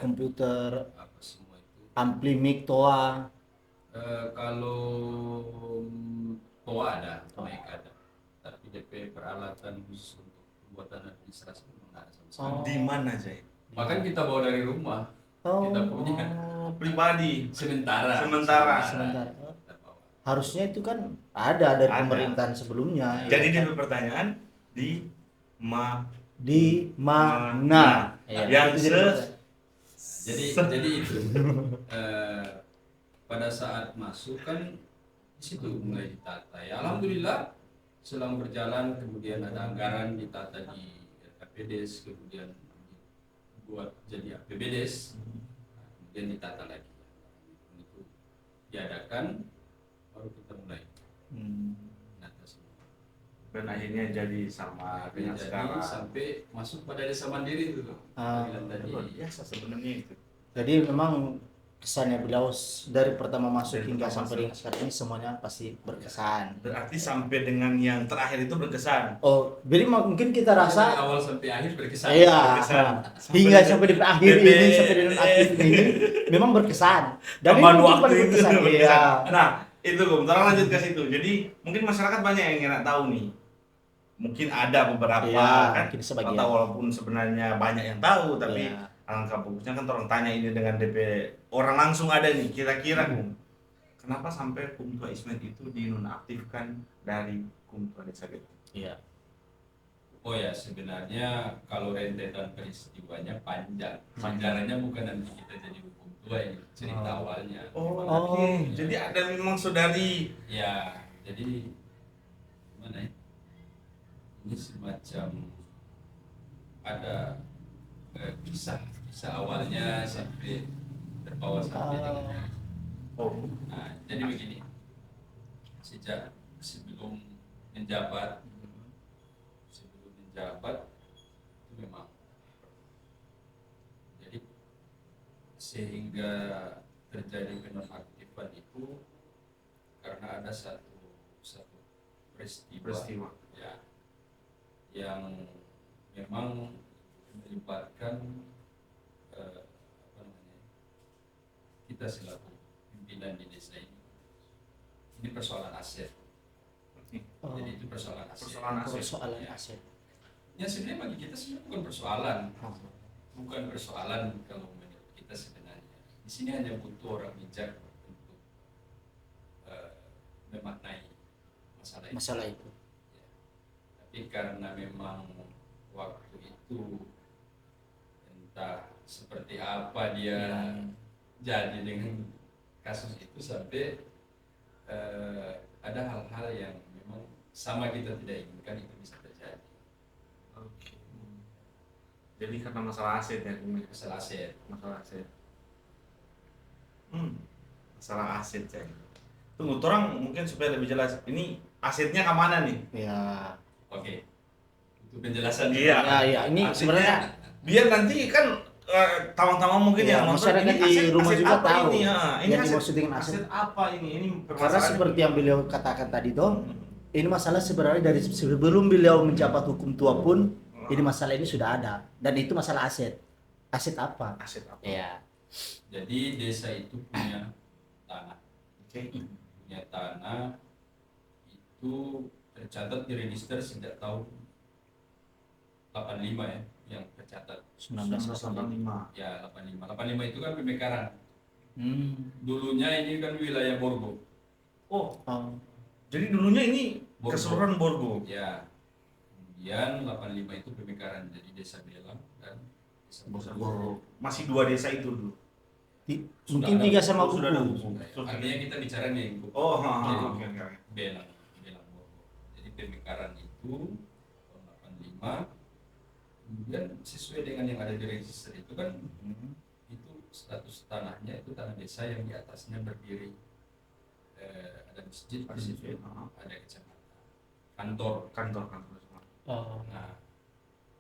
S2: Komputer,
S3: apa semua itu.
S2: ampli mic, toa.
S3: Kalau toa ada, mic ada, tapi DP peralatan khusus untuk pembuatan administrasi memang ada sama sekali.
S1: di mana Jay?
S3: Bahkan kita bawa dari rumah, kita punya
S1: Pribadi.
S3: sementara. Kita bawa.
S2: Harusnya itu kan ada dari
S1: Ada.
S2: pemerintahan sebelumnya.
S1: Jadi dia berpertanyaan di
S2: Di mana?
S1: Yang
S3: Jadi itu pada saat masuk kan di situ mulai ditata. Ya alhamdulillah selang berjalan kemudian ada anggaran ditata di RKPDes, kemudian buat jadi APBDes, kemudian ditata lagi. Itu diadakan baru kita mulai menata semua.
S1: Dan akhirnya jadi sama dengan
S3: Jadi
S1: sekarang.
S3: sampai masuk pada desa mandiri itu tuh. Panggilan tadi.
S1: Luar biasa sebenarnya itu.
S2: Jadi memang kesannya beliau dari pertama masuk
S1: Dari
S2: hingga
S1: pertama
S2: sampai dengan sekarang ini semuanya pasti berkesan.
S1: Berarti sampai dengan yang terakhir itu berkesan.
S2: Oh, jadi mungkin kita
S3: Dari
S2: rasa
S3: awal sampai akhir berkesan.
S2: iya,
S1: berkesan.
S2: hingga sampai di akhir
S1: DP.
S2: ini sampai dengan aktif ini memang berkesan. Dan ini
S1: Tambahan
S2: mungkin
S1: waktu
S2: paling
S1: itu
S2: berkesan.
S1: berkesan.
S2: Iya.
S1: Nah, itu bentar lanjut ke situ. Jadi mungkin masyarakat banyak yang nggak tahu nih. Mungkin ada beberapa
S2: Iya,
S1: kan,
S2: mungkin sebagian.
S1: atau walaupun sebenarnya banyak yang tahu, tapi
S2: Iya.
S1: alangkah bagusnya kan orang tanya ini dengan DP orang langsung ada nih. Kira-kira kenapa sampai Kumtua Ismet itu dinonaktifkan dari Kumtua Desa Geto?
S2: Iya.
S3: Oh ya, sebenarnya kalau rentetan peristiwanya panjang. Sejarahnya bukan nanti kita jadi hukum tua ini, cerita awalnya.
S1: Oke. Jadi ada memang saudari.
S3: Ya, jadi gimana ya? Ini semacam ada kisah awalnya sampai terbawa sampai dengan. Nah, jadi begini. Sejak sebelum menjabat itu memang jadi sehingga terjadi penonaktifan itu karena ada satu peristiwa ya yang memang melibatkan kita selaku pimpinan di desa ini. Ini persoalan aset. Jadi itu persoalan aset.
S2: Persoalan
S3: Ya.
S2: aset.
S3: Ya sebenarnya bagi kita sebenarnya bukan persoalan kalau menurut kita sebenarnya. Di sini hanya butuh orang bijak untuk memaknai masalah itu.
S2: Masalah itu.
S3: Ya. Tapi karena memang waktu itu entah seperti apa dia jadi dengan kasus itu sampai ada hal-hal yang memang sama kita tidak inginkan itu bisa terjadi.
S1: Oke. Jadi karena masalah aset ya,
S3: Masalah aset.
S1: masalah aset. Masalah aset ya. Tunggu, orang mungkin supaya lebih jelas. Ini asetnya ke mana nih?
S2: Ya.
S3: Oke. Itu penjelasan.
S1: Iya.
S2: Ya, ini
S1: Asetnya,
S2: sebenarnya
S1: biar nanti kan taman-taman mungkin
S2: ya,
S1: yang nonton
S2: masyarakat
S1: ini
S2: di
S1: aset,
S2: rumah
S1: aset
S2: juga
S1: apa
S2: tahu
S1: ini? Ya, ini
S2: yang
S1: aset,
S2: dimaksud dengan aset.
S1: aset apa ini? Ini
S2: Karena
S1: permasalahan
S2: seperti yang beliau katakan tadi toh, ini masalah sebenarnya dari sebelum beliau menjabat hukum tua pun, ini masalah ini sudah ada, dan itu masalah aset. Aset apa?
S1: aset apa?
S2: Ya.
S3: Jadi desa itu punya tanah.
S1: Oke.
S3: Punya tanah itu tercatat di register sejak tahun 85 ya, yang tercatat.
S2: 1985.
S3: Ya, 85. 85 itu kan pemekaran.
S2: Hmm.
S3: Dulunya ini kan wilayah Borgo.
S1: Oh,
S2: Oh.
S1: jadi dulunya ini
S3: Borgo.
S1: keseluruhan Borgo.
S3: Ya. Kemudian 85 itu pemekaran jadi Desa Belang dan Desa
S1: Borgo. Masih dua desa itu dulu.
S2: Mungkin
S3: ada-
S2: tiga sama
S1: sudah ada
S2: buku.
S1: buku.
S3: Artinya kita bicara nih
S1: Oh,
S3: Jadi,
S1: oke oke.
S3: Belang Borgo. Jadi pemekaran itu tahun 85. Kemudian sesuai dengan yang ada di register itu kan itu status tanahnya itu tanah desa yang di atasnya berdiri ada masjid, di situ ada kecamatan, kantor.
S2: Oh.
S3: Nah,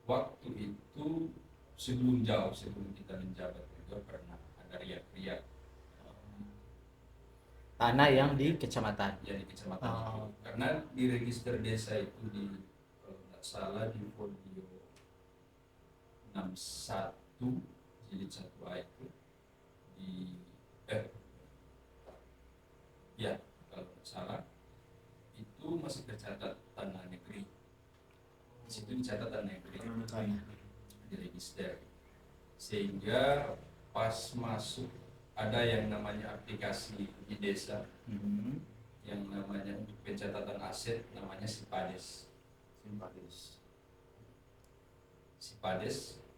S3: waktu itu sebelum kita menjabat juga pernah ada riak-riak
S2: Tanah yang di kecamatan.
S3: ya di kecamatan
S2: Oh.
S3: itu karena di register desa itu di kalau nggak salah di folio 61 jilid 1A itu di ya kalau nggak salah itu masih tercatat tanah negeri. Di situ dicatat tanah negeri di register sehingga pas masuk ada yang namanya aplikasi di desa yang namanya untuk pencatatan aset namanya Sipades.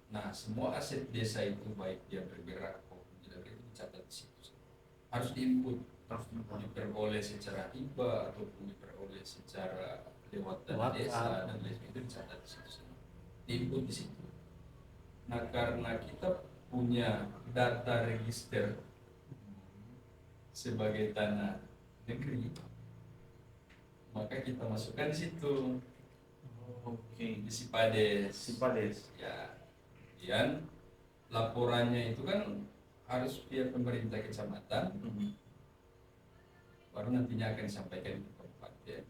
S3: Nah, semua aset desa itu baik dia bergerak maupun tidak bergerak itu dicatat di situ. Harus diinput, diperoleh secara hibah ataupun diperoleh secara lewat dana desa dan lain sebagainya itu dicatat di situ semua. Diinput di situ. Nah, karena kita punya data register sebagai tanah negeri, maka kita masukkan di situ.
S1: Oke.
S3: Di Sipades. Ya. Kemudian laporannya itu kan harus via pemerintah kecamatan, baru nantinya akan disampaikan ke kabupaten,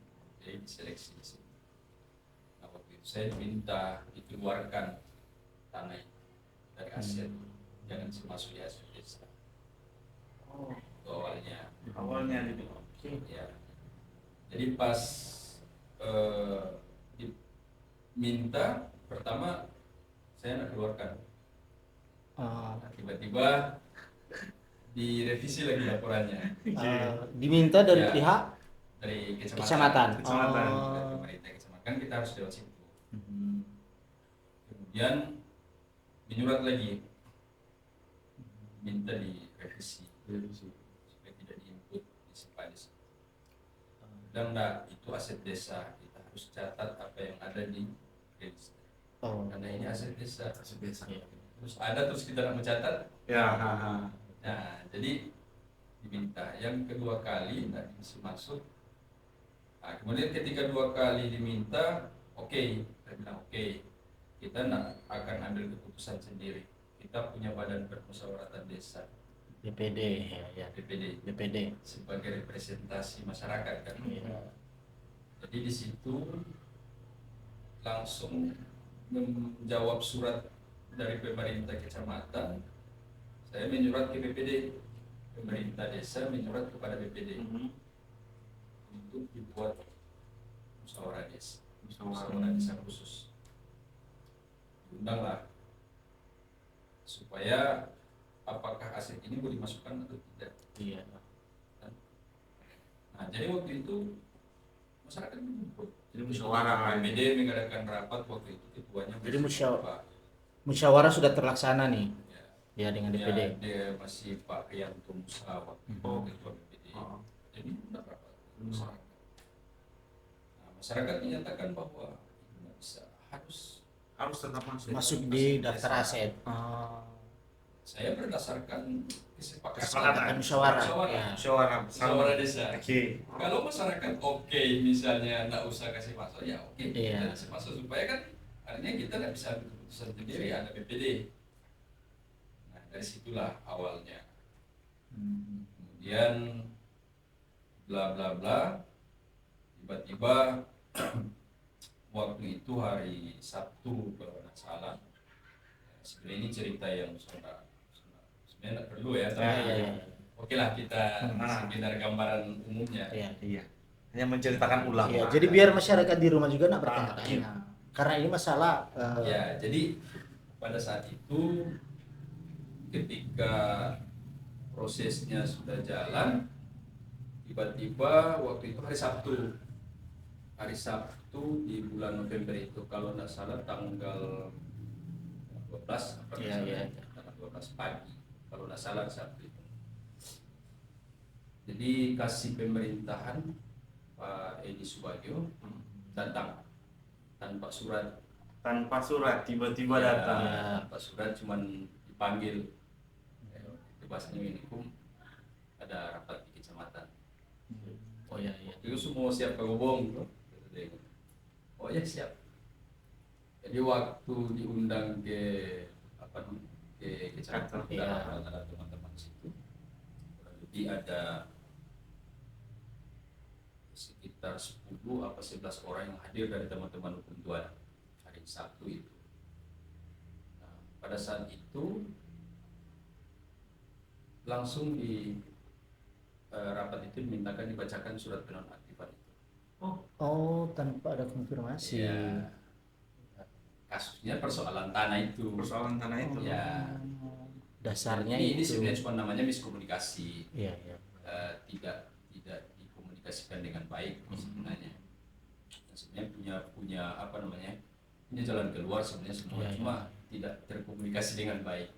S3: jadi diseleksi di situ. Nah, waktu itu saya diminta dikeluarkan tanah itu dari aset, jangan masuk di aset desa.
S1: Oh,
S3: Itu awalnya.
S1: awalnya gitu. Oke.
S3: Ya. Jadi pas diminta pertama saya nak keluarkan. Tiba-tiba direvisi lagi laporannya
S2: Diminta dari
S3: Ya.
S2: pihak
S3: dari
S2: kecamatan.
S1: Kecamatan.
S3: Dari pemerintah kecamatan kan kita harus lewat situ. Kemudian menyurat lagi minta direvisi supaya tidak diinput di Sipades. Dan enggak, itu aset desa, kita harus catat apa yang ada di register. Karena ini aset desa. Terus kita nak mencatat.
S1: Ya.
S3: Nah, jadi diminta. Yang kedua kali tidak masuk. Nah, kemudian ketika dua kali diminta, oke, saya bilang oke. Kita nak akan ambil keputusan sendiri. Kita punya badan permusyawaratan desa.
S2: BPD
S3: BPD sebagai representasi masyarakat kan. Jadi di situ langsung menjawab surat dari pemerintah kecamatan. Saya menyurat ke BPD, pemerintah desa menyurat kepada BPD untuk dibuat musyawarah desa khusus. Diundanglah supaya apakah aset ini boleh dimasukkan atau tidak. Nah, jadi waktu itu masyarakat mengumpul.
S1: Jadi musyawarah.
S3: MPD mengadakan rapat waktu itu, ketuanya
S2: Jadi
S3: masih Pak,
S2: musyawarah sudah terlaksana nih
S3: ya,
S2: ya dengan
S3: dia,
S2: DPD.
S3: dia masih Pak Rianto Musa waktu itu ketua MPD.
S1: Oh.
S3: Jadi sudah rapat masyarakat. Nah, masyarakat menyatakan bahwa itu nggak bisa, harus
S1: tetap
S2: Masuk di daftar aset.
S3: Saya berdasarkan kesepakatan
S1: Kesepakatan.
S2: Musyawarah.
S3: musyawarah desa.
S1: Oke.
S3: Kalau masyarakat oke, misalnya nggak usah kasih masuk, ya oke,
S2: Iya.
S3: kita kasih masuk supaya kan artinya kita nggak bisa ambil keputusan sendiri, ada BPD. Nah, dari situlah awalnya. Kemudian bla bla bla, tiba-tiba waktu itu hari Sabtu kalau nggak salah. Sebenarnya ini cerita yang sebenarnya nggak perlu ya, tapi
S2: Iya.
S3: oke lah kita sekedar gambaran umumnya.
S2: Iya.
S1: Hanya menceritakan ulang.
S2: Iya, jadi biar masyarakat di rumah juga nak bertanya-tanya. Karena ini masalah
S3: Ya, jadi pada saat itu ketika prosesnya sudah jalan, tiba-tiba waktu itu hari Sabtu di bulan November itu, kalau nggak salah tanggal 12 apa tanggal 12 pagi kalau nggak salah Sabtu itu. Jadi kasih pemerintahan Pak Edi Subagio datang tanpa surat.
S1: Tiba-tiba
S3: Ya,
S1: datang.
S3: tanpa surat, cuman dipanggil. Itu bahasanya Minikum, ada rapat di kecamatan. Oh ya, itu semua siap ke Gobong. Oh ya siap. Jadi waktu diundang ke kecamatan, ada teman-teman situ, kurang lebih ada sekitar 10 apa 11 orang yang hadir dari teman-teman hukum Tuhan hari Sabtu itu. Nah, pada saat itu langsung di rapat itu dimintakan dibacakan surat penonaktifan itu.
S2: Oh, tanpa ada konfirmasi.
S3: Ya, kasusnya persoalan tanah itu. Ya,
S2: Dasarnya
S3: ini
S2: itu.
S3: sebenarnya cuma namanya miskomunikasi.
S2: Iya.
S3: Tidak dikomunikasikan dengan baik sebenarnya. Sebenarnya punya punya jalan keluar sebenarnya semua, cuma tidak terkomunikasi dengan baik.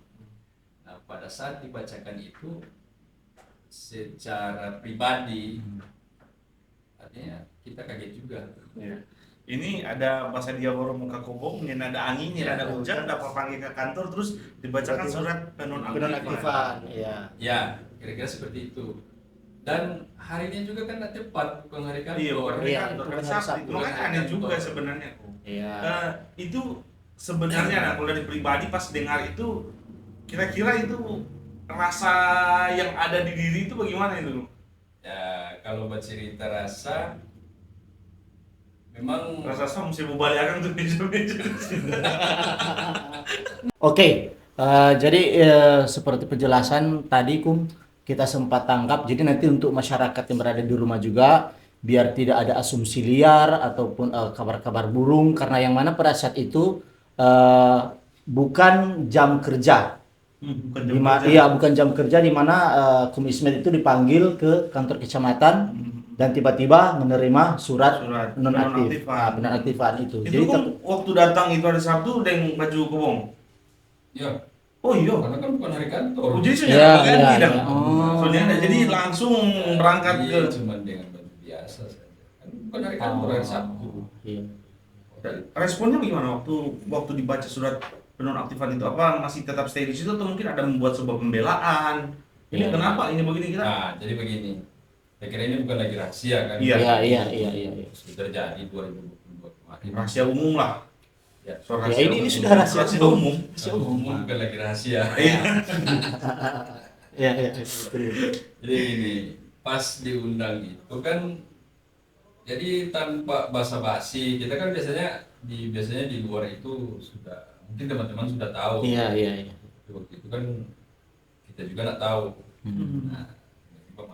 S3: Nah, pada saat dibacakan itu secara pribadi, artinya kita kaget juga.
S1: Ya. Ini ada bahasa dia baru muka kobong, ini ada angin, ini ada hujan, dapat panggil ke kantor, terus dibacakan surat penonaktifan.
S2: Iya.
S3: Ya, kira-kira seperti itu. Dan harinya juga kan nggak tepat, bukan hari kantor.
S1: Iya, bukan hari
S2: Iya,
S1: kantor,
S2: bukan
S1: kan
S2: hari
S1: Sabtu.
S2: Sabtu.
S1: Makanya aneh juga sebenarnya.
S2: Iya.
S1: Itu sebenarnya kalau dari pribadi pas dengar itu, kira-kira itu rasa yang ada di diri itu bagaimana itu?
S3: Ya, kalau bercerita rasa, memang
S1: Rasa mesti bubaliakan tuh
S2: Oke, jadi seperti penjelasan tadi kita sempat tangkap. Jadi nanti untuk masyarakat yang berada di rumah juga biar tidak ada asumsi liar ataupun kabar-kabar burung, karena yang mana pada saat itu bukan jam kerja. Bukan jam kerja di mana Kumismed itu dipanggil ke kantor kecamatan dan tiba-tiba menerima surat penonaktifan itu.
S1: Itu
S2: Jadi
S1: waktu datang itu hari Sabtu dengan baju kobong.
S3: ya,
S1: Oh iya.
S3: karena kan bukan hari kantor.
S1: Oh, jadi sudah ganti
S2: iya.
S1: dah. Jadi langsung berangkat
S3: Iya,
S1: ke.
S3: cuma dengan baju biasa saja. Kan bukan hari kantor, hari Sabtu.
S2: Iya.
S1: Responnya bagaimana waktu dibaca surat penonaktifan itu? Apa masih tetap stay di situ atau mungkin ada membuat sebuah pembelaan? Ini kenapa ini begini kita?
S3: Nah, jadi begini. Saya kira ini bukan lagi rahasia kan?
S2: Iya.
S3: Sudah terjadi 2022 kemarin.
S1: Rahasia umum lah.
S3: Ya,
S2: Ya, ini sudah rahasia
S1: umum.
S3: umum bukan lagi rahasia.
S2: Iya.
S3: Jadi gini, pas diundang itu kan, jadi tanpa basa-basi, kita kan biasanya di luar itu sudah, mungkin teman-teman sudah tahu.
S2: Iya.
S3: Waktu itu kan kita juga nggak tahu. Nah, tiba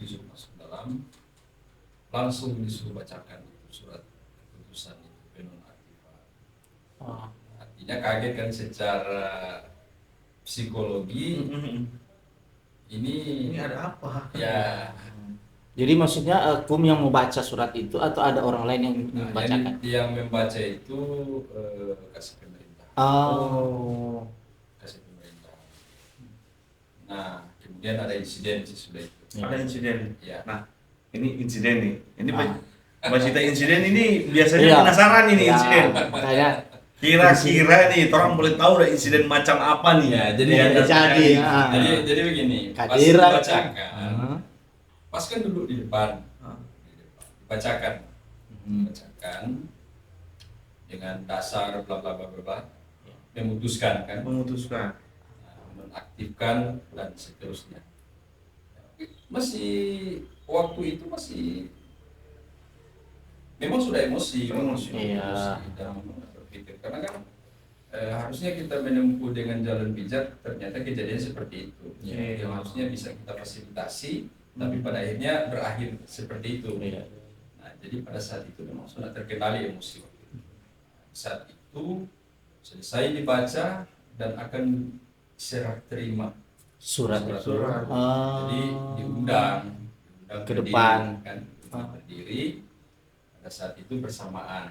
S3: disuruh masuk dalam, langsung disuruh bacakan itu surat keputusan itu penonaktifan. Artinya kaget kan secara psikologi. Ini
S1: Ini ada apa?
S3: ya,
S2: Jadi maksudnya Kum yang mau baca surat itu atau ada orang lain yang
S3: Nah,
S2: membacakan?
S3: yang membaca itu kasih pemerintah.
S2: Oh.
S3: Kasih pemerintah. Nah, kemudian ada insiden sesudah itu.
S1: Ada insiden.
S3: Ya.
S1: Nah, ini insiden nih. Ini
S2: Ah.
S1: cerita insiden ini biasanya
S2: Iya.
S1: penasaran ini
S2: Ya,
S1: insiden.
S2: makanya
S1: Kira-kira nih, orang boleh tahu ada insiden macam apa nih?
S3: Ya, jadi
S1: yang
S2: jadi,
S1: terjadi?
S2: ah.
S3: jadi begini, pas
S2: Kadiran.
S3: dibacakan, pas kan duduk di depan, dibacakan, dengan dasar bla bla bla bla bla, memutuskan kan,
S1: Memutuskan.
S3: menaktifkan dan seterusnya. Masih waktu itu masih memang sudah emosi,
S2: Iya.
S3: dan berpikir karena kan harusnya kita menempuh dengan jalan bijak, ternyata kejadian seperti itu.
S1: Iya.
S3: Yang harusnya bisa kita fasilitasi, tapi pada akhirnya berakhir seperti itu.
S2: Iya.
S3: Nah, jadi pada saat itu memang sudah terkendali emosi. Saat itu selesai dibaca dan akan serah terima
S2: Surat.
S1: Surat.
S3: jadi diundang
S2: Ke
S3: berdiri,
S2: depan.
S3: kan berdiri pada saat itu bersamaan,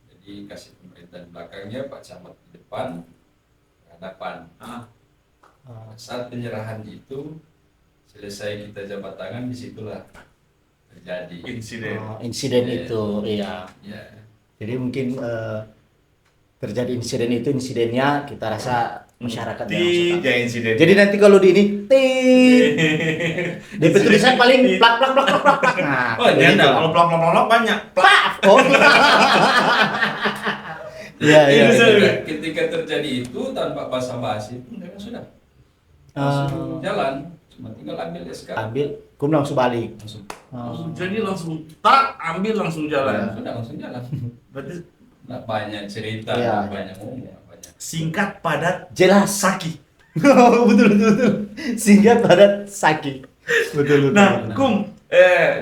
S3: jadi kasih pemerintah di belakangnya, Pak Camat di depan, berhadapan. Saat penyerahan itu selesai kita jabat tangan, disitulah terjadi
S1: Insiden.
S2: Insiden
S3: Iya.
S2: itu, iya.
S3: ya.
S2: Jadi mungkin terjadi insiden itu, insidennya kita rasa masyarakat yang masuk
S1: Tiga insiden.
S2: Jadi nanti kalau di ini, DP tulisan paling plak plak plak plak plak. plak. Nah,
S1: Oh,
S2: begitu
S1: jangan.
S2: lah.
S1: Kalau plak banyak.
S2: Plak. Oh. Iya, iya.
S1: Ini saya-
S3: Ketika terjadi itu tanpa basa-basi pun memang sudah
S2: Ah.
S3: langsung jalan, cuma tinggal ambil SK.
S2: Ambil, kum langsung balik.
S1: Jadi langsung tak ambil langsung jalan.
S3: Sudah langsung jalan.
S1: Berarti
S3: Nggak banyak cerita,
S2: Iya.
S3: nggak banyak ngomong, nggak banyak.
S1: singkat, padat,
S2: Jelas.
S1: saki.
S2: betul betul betul. Singkat padat sakit. Betul betul.
S1: Nah,
S2: betul.
S1: Kum,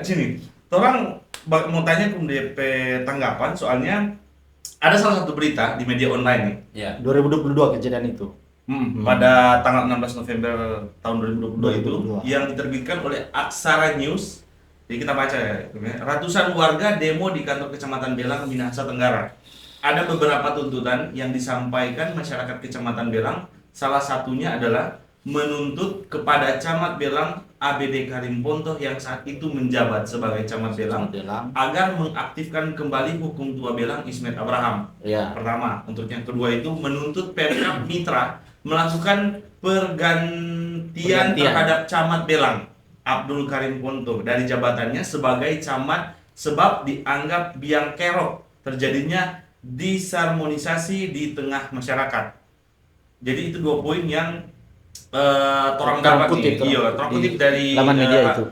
S1: sini. Orang mau tanya Kum DP tanggapan soalnya ada salah satu berita di media online nih.
S3: Ya.
S2: 2022 kejadian itu.
S1: Pada tanggal 16 November tahun 2022 itu
S2: 2022.
S1: yang diterbitkan oleh Aksara News. Jadi kita baca ya. Ratusan warga demo di kantor Kecamatan Belang, Minahasa Tenggara. Ada beberapa tuntutan yang disampaikan masyarakat Kecamatan Belang. Salah satunya adalah menuntut kepada Camat Belang ABD Karim Pontoh yang saat itu menjabat sebagai Camat Belang
S2: Belang.
S1: agar mengaktifkan kembali hukum tua Belang Ismet Abraham.
S2: Ya.
S1: Pertama, untuk yang kedua itu menuntut Pemkab Mitra melakukan pergantian terhadap Camat Belang Abdul Karim Pontoh dari jabatannya sebagai camat sebab dianggap biang kerok terjadinya disharmonisasi di tengah masyarakat. Jadi itu dua poin yang torang dapat nih. Iya, torang kutip dari
S2: laman media itu.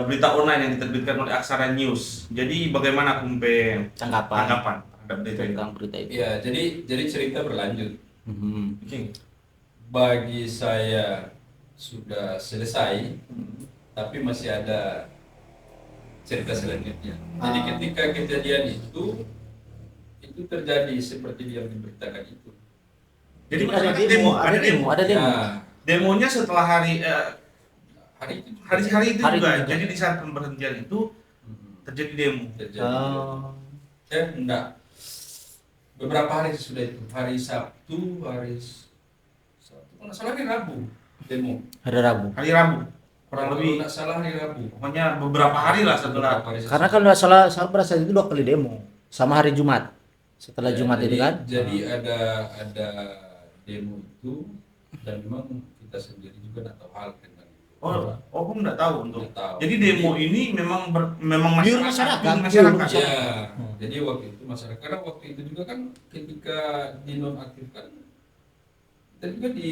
S1: Berita online yang diterbitkan oleh Aksara News. Jadi bagaimana Kumpe
S2: Tanggapan
S1: terhadap berita itu?
S2: tentang berita itu.
S3: Ya, jadi cerita berlanjut.
S1: Oke.
S3: Bagi saya sudah selesai, tapi masih ada cerita selanjutnya. Jadi ketika kejadian itu terjadi seperti yang diberitakan itu.
S1: Jadi
S2: ada
S1: masyarakat
S2: demo, ada demo.
S3: Ya,
S1: Demonya setelah hari
S3: hari itu
S1: hari itu
S2: Hari
S1: juga.
S2: itu.
S1: Jadi di saat pemberhentian itu terjadi demo.
S3: terjadi.
S2: Oh.
S3: Enggak. Beberapa hari sesudah itu, hari Sabtu, kalau nggak salah hari Rabu demo.
S2: Hari Rabu.
S1: Hari Rabu. Kurang
S3: Kalau
S1: lebih
S3: nggak salah hari Rabu.
S1: pokoknya beberapa hari lah setelah.
S3: Beberapa hari sesudah.
S2: Karena kalau nggak salah, saya pada saat itu 2 kali demo sama hari Jumat. Setelah
S3: Ya,
S2: Jumat
S3: jadi,
S2: itu kan.
S3: Jadi ada demo itu dan memang kita sendiri juga nggak tahu hal tentang itu.
S1: Oh, aku nggak tahu untuk.
S3: Nggak tahu.
S1: Jadi demo ini memang memang
S2: Pure
S1: masyarakat.
S2: masyarakat.
S1: Pure
S3: Ya, jadi waktu itu masyarakat, karena waktu itu juga kan ketika dinonaktifkan kita juga di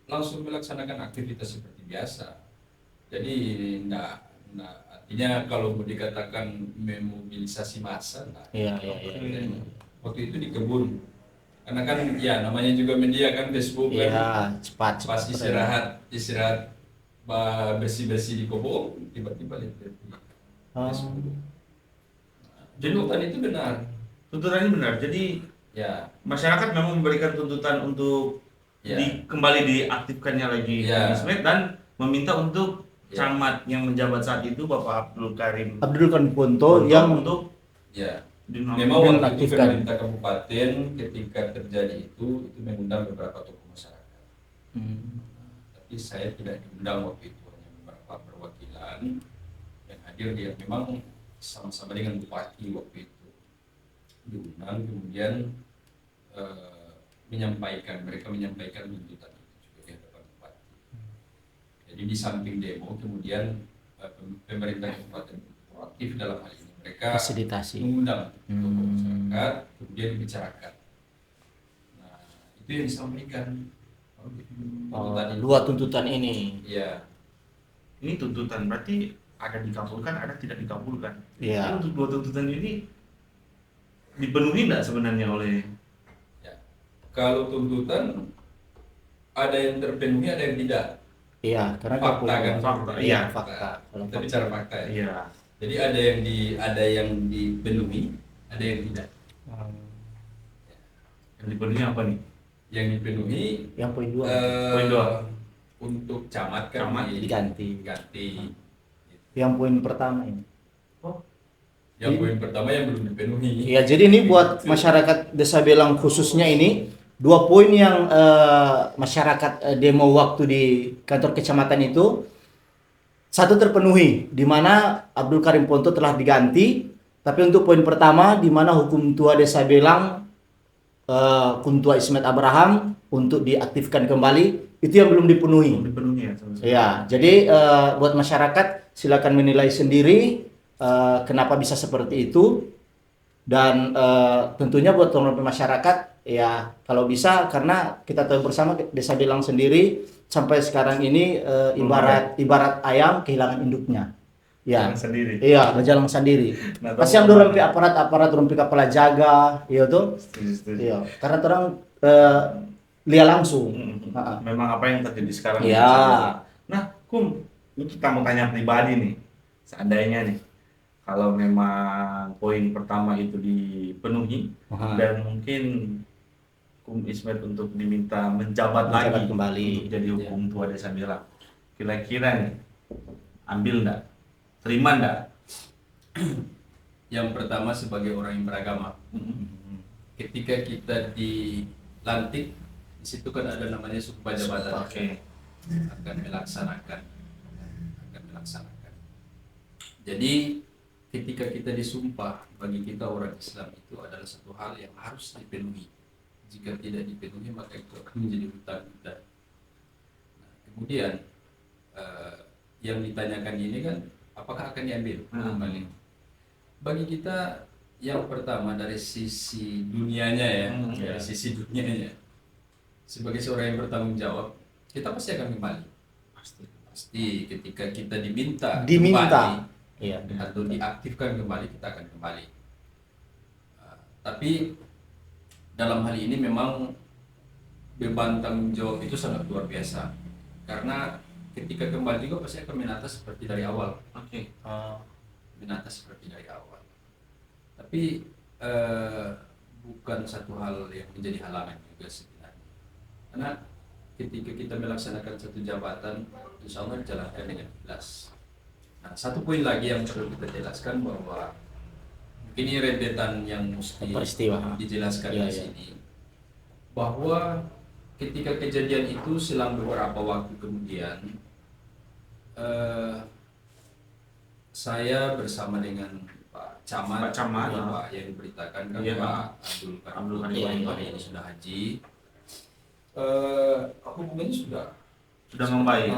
S3: langsung melaksanakan aktivitas seperti biasa. Jadi enggak artinya kalau mau dikatakan memobilisasi massa enggak.
S2: Iya, iya, iya.
S3: Waktu itu di kebun. Karena kan ya namanya juga media kan, Facebook kan.
S2: Iya, cepat.
S3: Pas istirahat bersih-bersih di kebun, tiba-tiba lihat di
S2: Oh.
S3: Facebook. Jadi tuntutan itu benar.
S1: Tuntutan ini benar. Jadi
S3: Ya,
S1: masyarakat memang memberikan tuntutan untuk
S3: ya.
S1: kembali diaktifkannya lagi
S3: Ya.
S1: Ismet dan meminta untuk camat yang menjabat saat itu Bapak Abdul Karim
S2: Abdul Karim Ponto yang
S1: untuk
S3: Ya,
S1: dinonaktifkan.
S3: memang waktu itu
S2: Dinonaktifkan.
S3: pemerintah kabupaten ketika terjadi itu mengundang beberapa tokoh masyarakat. Tapi saya tidak diundang waktu itu, hanya beberapa perwakilan yang hadir dia memang sama-sama dengan bupati waktu itu diundang, kemudian mereka menyampaikan tuntutan itu juga di hadapan bupati. Jadi di samping demo kemudian pemerintah kabupaten proaktif dalam hal ini, mereka
S2: fasilitasi.
S3: mengundang tokoh masyarakat kemudian dibicarakan. Nah itu yang disampaikan. Tuntutan itu.
S2: Dua tuntutan ini.
S3: Iya.
S1: Ini tuntutan berarti ada dikabulkan, ada tidak dikabulkan.
S2: Iya.
S1: Jadi untuk dua tuntutan ini dipenuhi nggak sebenarnya oleh
S3: Ya. Kalau tuntutan ada yang terpenuhi, ada yang tidak.
S2: Iya, karena
S3: Fakta kan?
S1: Fakta,
S2: Iya,
S1: iya.
S2: fakta. Kalau
S3: Kita bicara fakta ya.
S1: iya
S3: Jadi ada yang dipenuhi, ada yang tidak.
S1: yang dipenuhi apa nih?
S3: Yang dipenuhi
S2: yang poin 2
S1: Poin dua.
S3: Untuk camat kan
S1: Camat
S2: diganti.
S3: diganti.
S2: Yang poin pertama ini.
S3: Yang poin pertama yang belum dipenuhi.
S2: Iya, jadi ini buat masyarakat Desa Belang khususnya ini 2 poin yang masyarakat demo waktu di kantor kecamatan itu, satu terpenuhi di mana Abdul Karim Ponto telah diganti, tapi untuk poin pertama di mana hukum tua Desa Belang Kuntua Ismet Abraham untuk diaktifkan kembali itu yang belum dipenuhi.
S1: Belum dipenuhi ya.
S2: Ya, jadi buat masyarakat silakan menilai sendiri kenapa bisa seperti itu, dan tentunya buat teman-teman masyarakat ya kalau bisa, karena kita tahu bersama Desa Belang sendiri sampai sekarang ini ibarat ayam kehilangan induknya. Ya.
S1: Jalan sendiri.
S2: Iya, berjalan sendiri.
S1: Nah,
S2: Kasihan
S1: tahu-
S2: dorong aparat rompi kepala jaga, iya tuh.
S1: Setuju.
S2: Iya, karena orang lihat langsung.
S1: Memang apa yang terjadi sekarang.
S2: Iya.
S1: Nah, ini kita mau tanya pribadi nih. Seandainya nih, kalau memang poin pertama itu dipenuhi dan mungkin Ismet untuk diminta menjabat lagi
S2: kembali
S1: untuk jadi hukum tua Desa Belang, kira-kira nih ambil enggak? Terima enggak?
S3: Yang pertama sebagai orang yang beragama. Ketika kita dilantik, di situ kan ada namanya sumpah jabatan.
S1: Oke.
S3: akan melaksanakan. Jadi ketika kita disumpah, bagi kita orang Islam itu adalah satu hal yang harus dipenuhi. Jika tidak dipenuhi maka itu akan menjadi hutang kita. Nah, kemudian yang ditanyakan ini kan apakah akan diambil kembali? Bagi kita yang pertama dari sisi dunianya ya, dari sisi dunianya, sebagai seorang yang bertanggung jawab, kita pasti akan kembali. Pasti ketika kita diminta kembali,
S2: iya,
S3: atau diaktifkan kembali, kita akan kembali. Tapi dalam hal ini memang beban tanggung jawab itu sangat luar biasa, karena ketika kembali juga pasti akan menata seperti dari awal. Menata seperti dari awal. Tapi bukan satu hal yang menjadi halangan juga sebenarnya. Karena ketika kita melaksanakan satu jabatan, insya Allah dijalankan dengan ikhlas. Nah, satu poin lagi yang perlu kita jelaskan bahwa ini rentetan yang mesti
S2: peristiwa
S3: dijelaskan di sini, bahwa ketika kejadian itu selang beberapa waktu kemudian, saya bersama dengan Pak Camat, Pak yang diberitakan kan Pak Abdul Karim ini sudah haji. Hubungannya sudah
S1: membaik.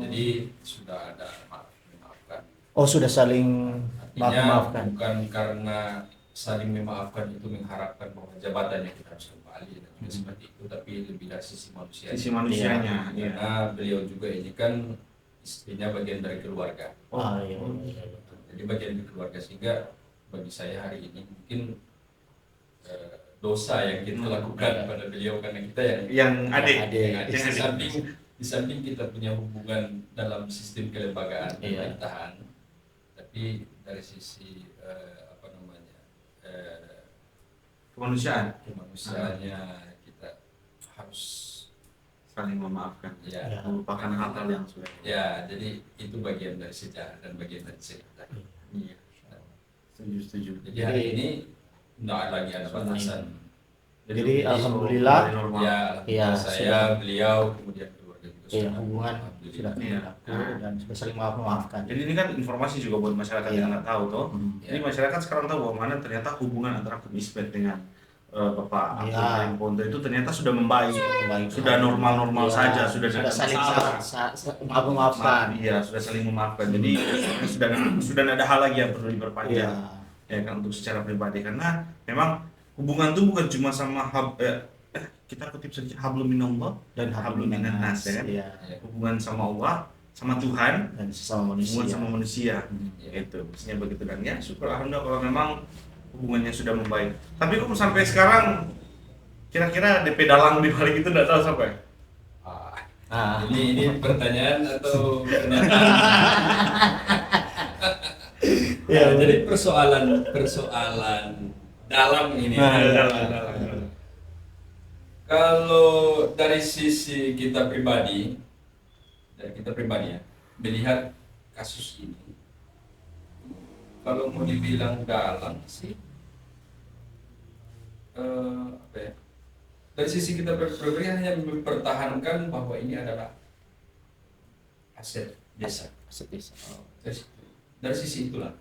S3: Jadi sudah ada maafkan.
S2: Oh, sudah saling maafkan.
S3: Bukan karena saling memaafkan itu mengharapkan bahwa jabatannya kita harus kembali dan juga seperti itu, tapi lebih dari sisi manusia.
S1: Sisi manusianya.
S3: Karena beliau juga ini kan istrinya bagian dari keluarga.
S2: Iya.
S3: Jadi bagian dari keluarga, sehingga bagi saya hari ini mungkin dosa yang kita lakukan pada beliau karena kita yang adik. Di samping kita punya hubungan dalam sistem kelembagaan pemerintahan, tapi dari sisi kemanusiaannya kita harus
S1: saling memaafkan.
S3: Ya.
S1: Melupakan hal-hal yang sudah.
S3: Ya, jadi itu bagian dari sejarah dan bagian dari cerita.
S1: Iya. Setuju.
S3: Jadi hari ini tidak lagi ada batasan.
S2: Jadi alhamdulillah,
S3: Ya,
S2: Iya,
S3: saya, beliau, kemudian keluarga juga
S2: iya,
S3: sudah.
S2: hubungan
S3: Alhamdulillah.
S2: sudah berlaku dan sudah saling memaafkan.
S1: Jadi ini kan informasi juga buat masyarakat yang nggak tahu toh. Jadi masyarakat sekarang tahu bahwa mana ternyata hubungan antara Kum Ismet dengan Bapak Abdul Karim Ponto itu ternyata sudah membaik, sudah normal-normal saja, sudah tidak ada
S2: saling
S1: masalah.
S2: memaafkan.
S1: Iya, sudah saling memaafkan. Jadi sudah tidak ada hal lagi yang perlu diperpanjang. Ya kan untuk secara pribadi, karena memang hubungan itu bukan cuma sama kita kutip saja hablum minallah
S2: Dan
S1: hablum minan nas ya.
S2: Iya.
S1: Hubungan sama Allah, sama Tuhan,
S2: Dan sesama manusia.
S1: hubungan sama manusia. Itu mestinya begitu, dan ya syukur alhamdulillah kalau memang hubungannya sudah membaik. Tapi kok sampai sekarang kira-kira DP dalang di balik itu enggak tahu sampai.
S3: Ini pertanyaan atau pernyataan?
S2: Ya,
S3: jadi persoalan dalam ini.
S1: Dalang.
S3: Kalau dari sisi kita pribadi ya, melihat kasus ini, kalau mau dibilang dalang sih, apa ya? Dari sisi kita pribadi hanya mempertahankan bahwa ini adalah aset desa. Dari sisi itulah.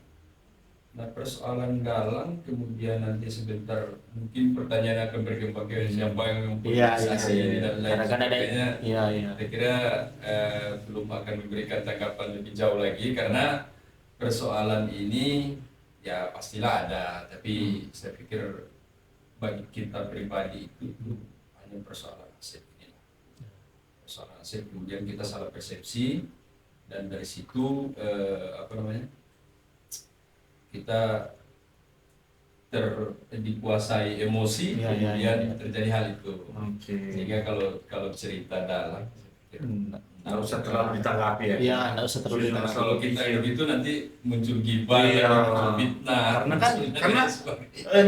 S3: Nah, persoalan dalang kemudian nanti sebentar mungkin pertanyaan akan berkembang ke siapa yang mempolitisasi dan lain sebagainya. Saya kira belum akan memberikan tanggapan lebih jauh lagi karena persoalan ini ya pastilah ada, tapi saya pikir bagi kita pribadi itu hanya persoalan aset ini. Persoalan aset kemudian kita salah persepsi dan dari situ kita dikuasai emosi, kemudian terjadi hal itu. Sehingga kalau cerita dalam,
S1: nggak usah terlalu ditanggapi ya.
S2: Iya, nggak usah terlalu ditanggapi.
S3: Kalau kita begitu nanti muncul gibah, muncul fitnah.
S1: Karena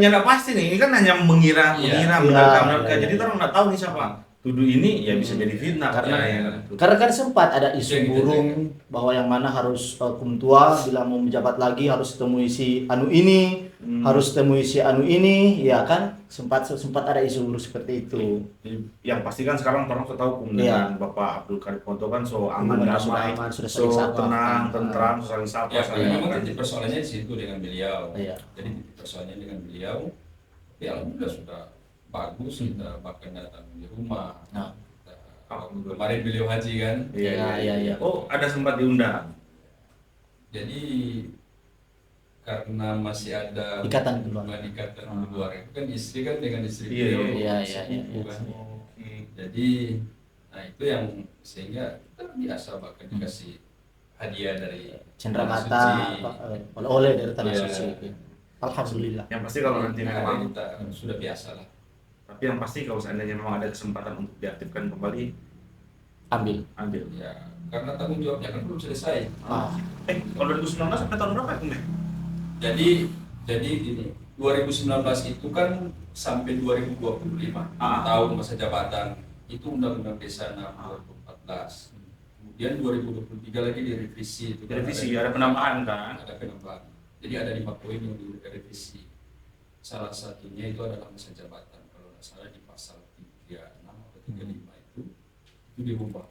S1: nggak pasti nih, ini kan hanya mengira, menerka. Jadi orang nggak tahu nih siapa. Tuduh ini ya bisa jadi fitnah
S2: karena kan sempat ada isu burung bahwa yang mana harus tua bila mau menjabat lagi harus temui si anu ini, harus temui si anu ini, ya kan sempat ada isu burung seperti itu.
S1: Yang pasti kan sekarang orang sudah tahu dengan Bapak Abdul Karim Ponto kan aman, damai, tenang, tentram, saling sapa.
S3: Ya, memang nanti persoalannya di situ dengan beliau. Jadi persoalannya dengan beliau, ya alhamdulillah sudah bagus, kita bahkan datang di rumah. Kemarin beliau haji kan?
S2: Iya.
S1: Oh, ada sempat diundang.
S3: Jadi karena masih ada
S2: ikatan
S3: keluar itu kan istri kan dengan istri
S2: beliau. Iya.
S3: Jadi nah itu yang sehingga kita biasa bahkan dikasih hadiah dari
S2: cenderamata, oleh dari tanah suci. Alhamdulillah.
S1: Yang pasti kalau nanti memang
S3: kita sudah biasa lah.
S1: Tapi yang pasti kalau seandainya memang ada kesempatan untuk diaktifkan kembali,
S2: ambil.
S3: Ya, karena tanggung jawabnya kan belum selesai.
S1: Kalau 2019 sampai tahun berapa ya?
S3: Jadi ini 2019 itu kan sampai 2025 tahun masa jabatan itu Undang-Undang Desa 6 2014. Kemudian 2023 lagi direvisi itu.
S1: Ada penambahan kan?
S3: Ada penambahan. Jadi ada 5 poin yang direvisi. Salah satunya itu adalah masa jabatan. Kalau tidak salah di pasal 36 atau 35 itu dirubah.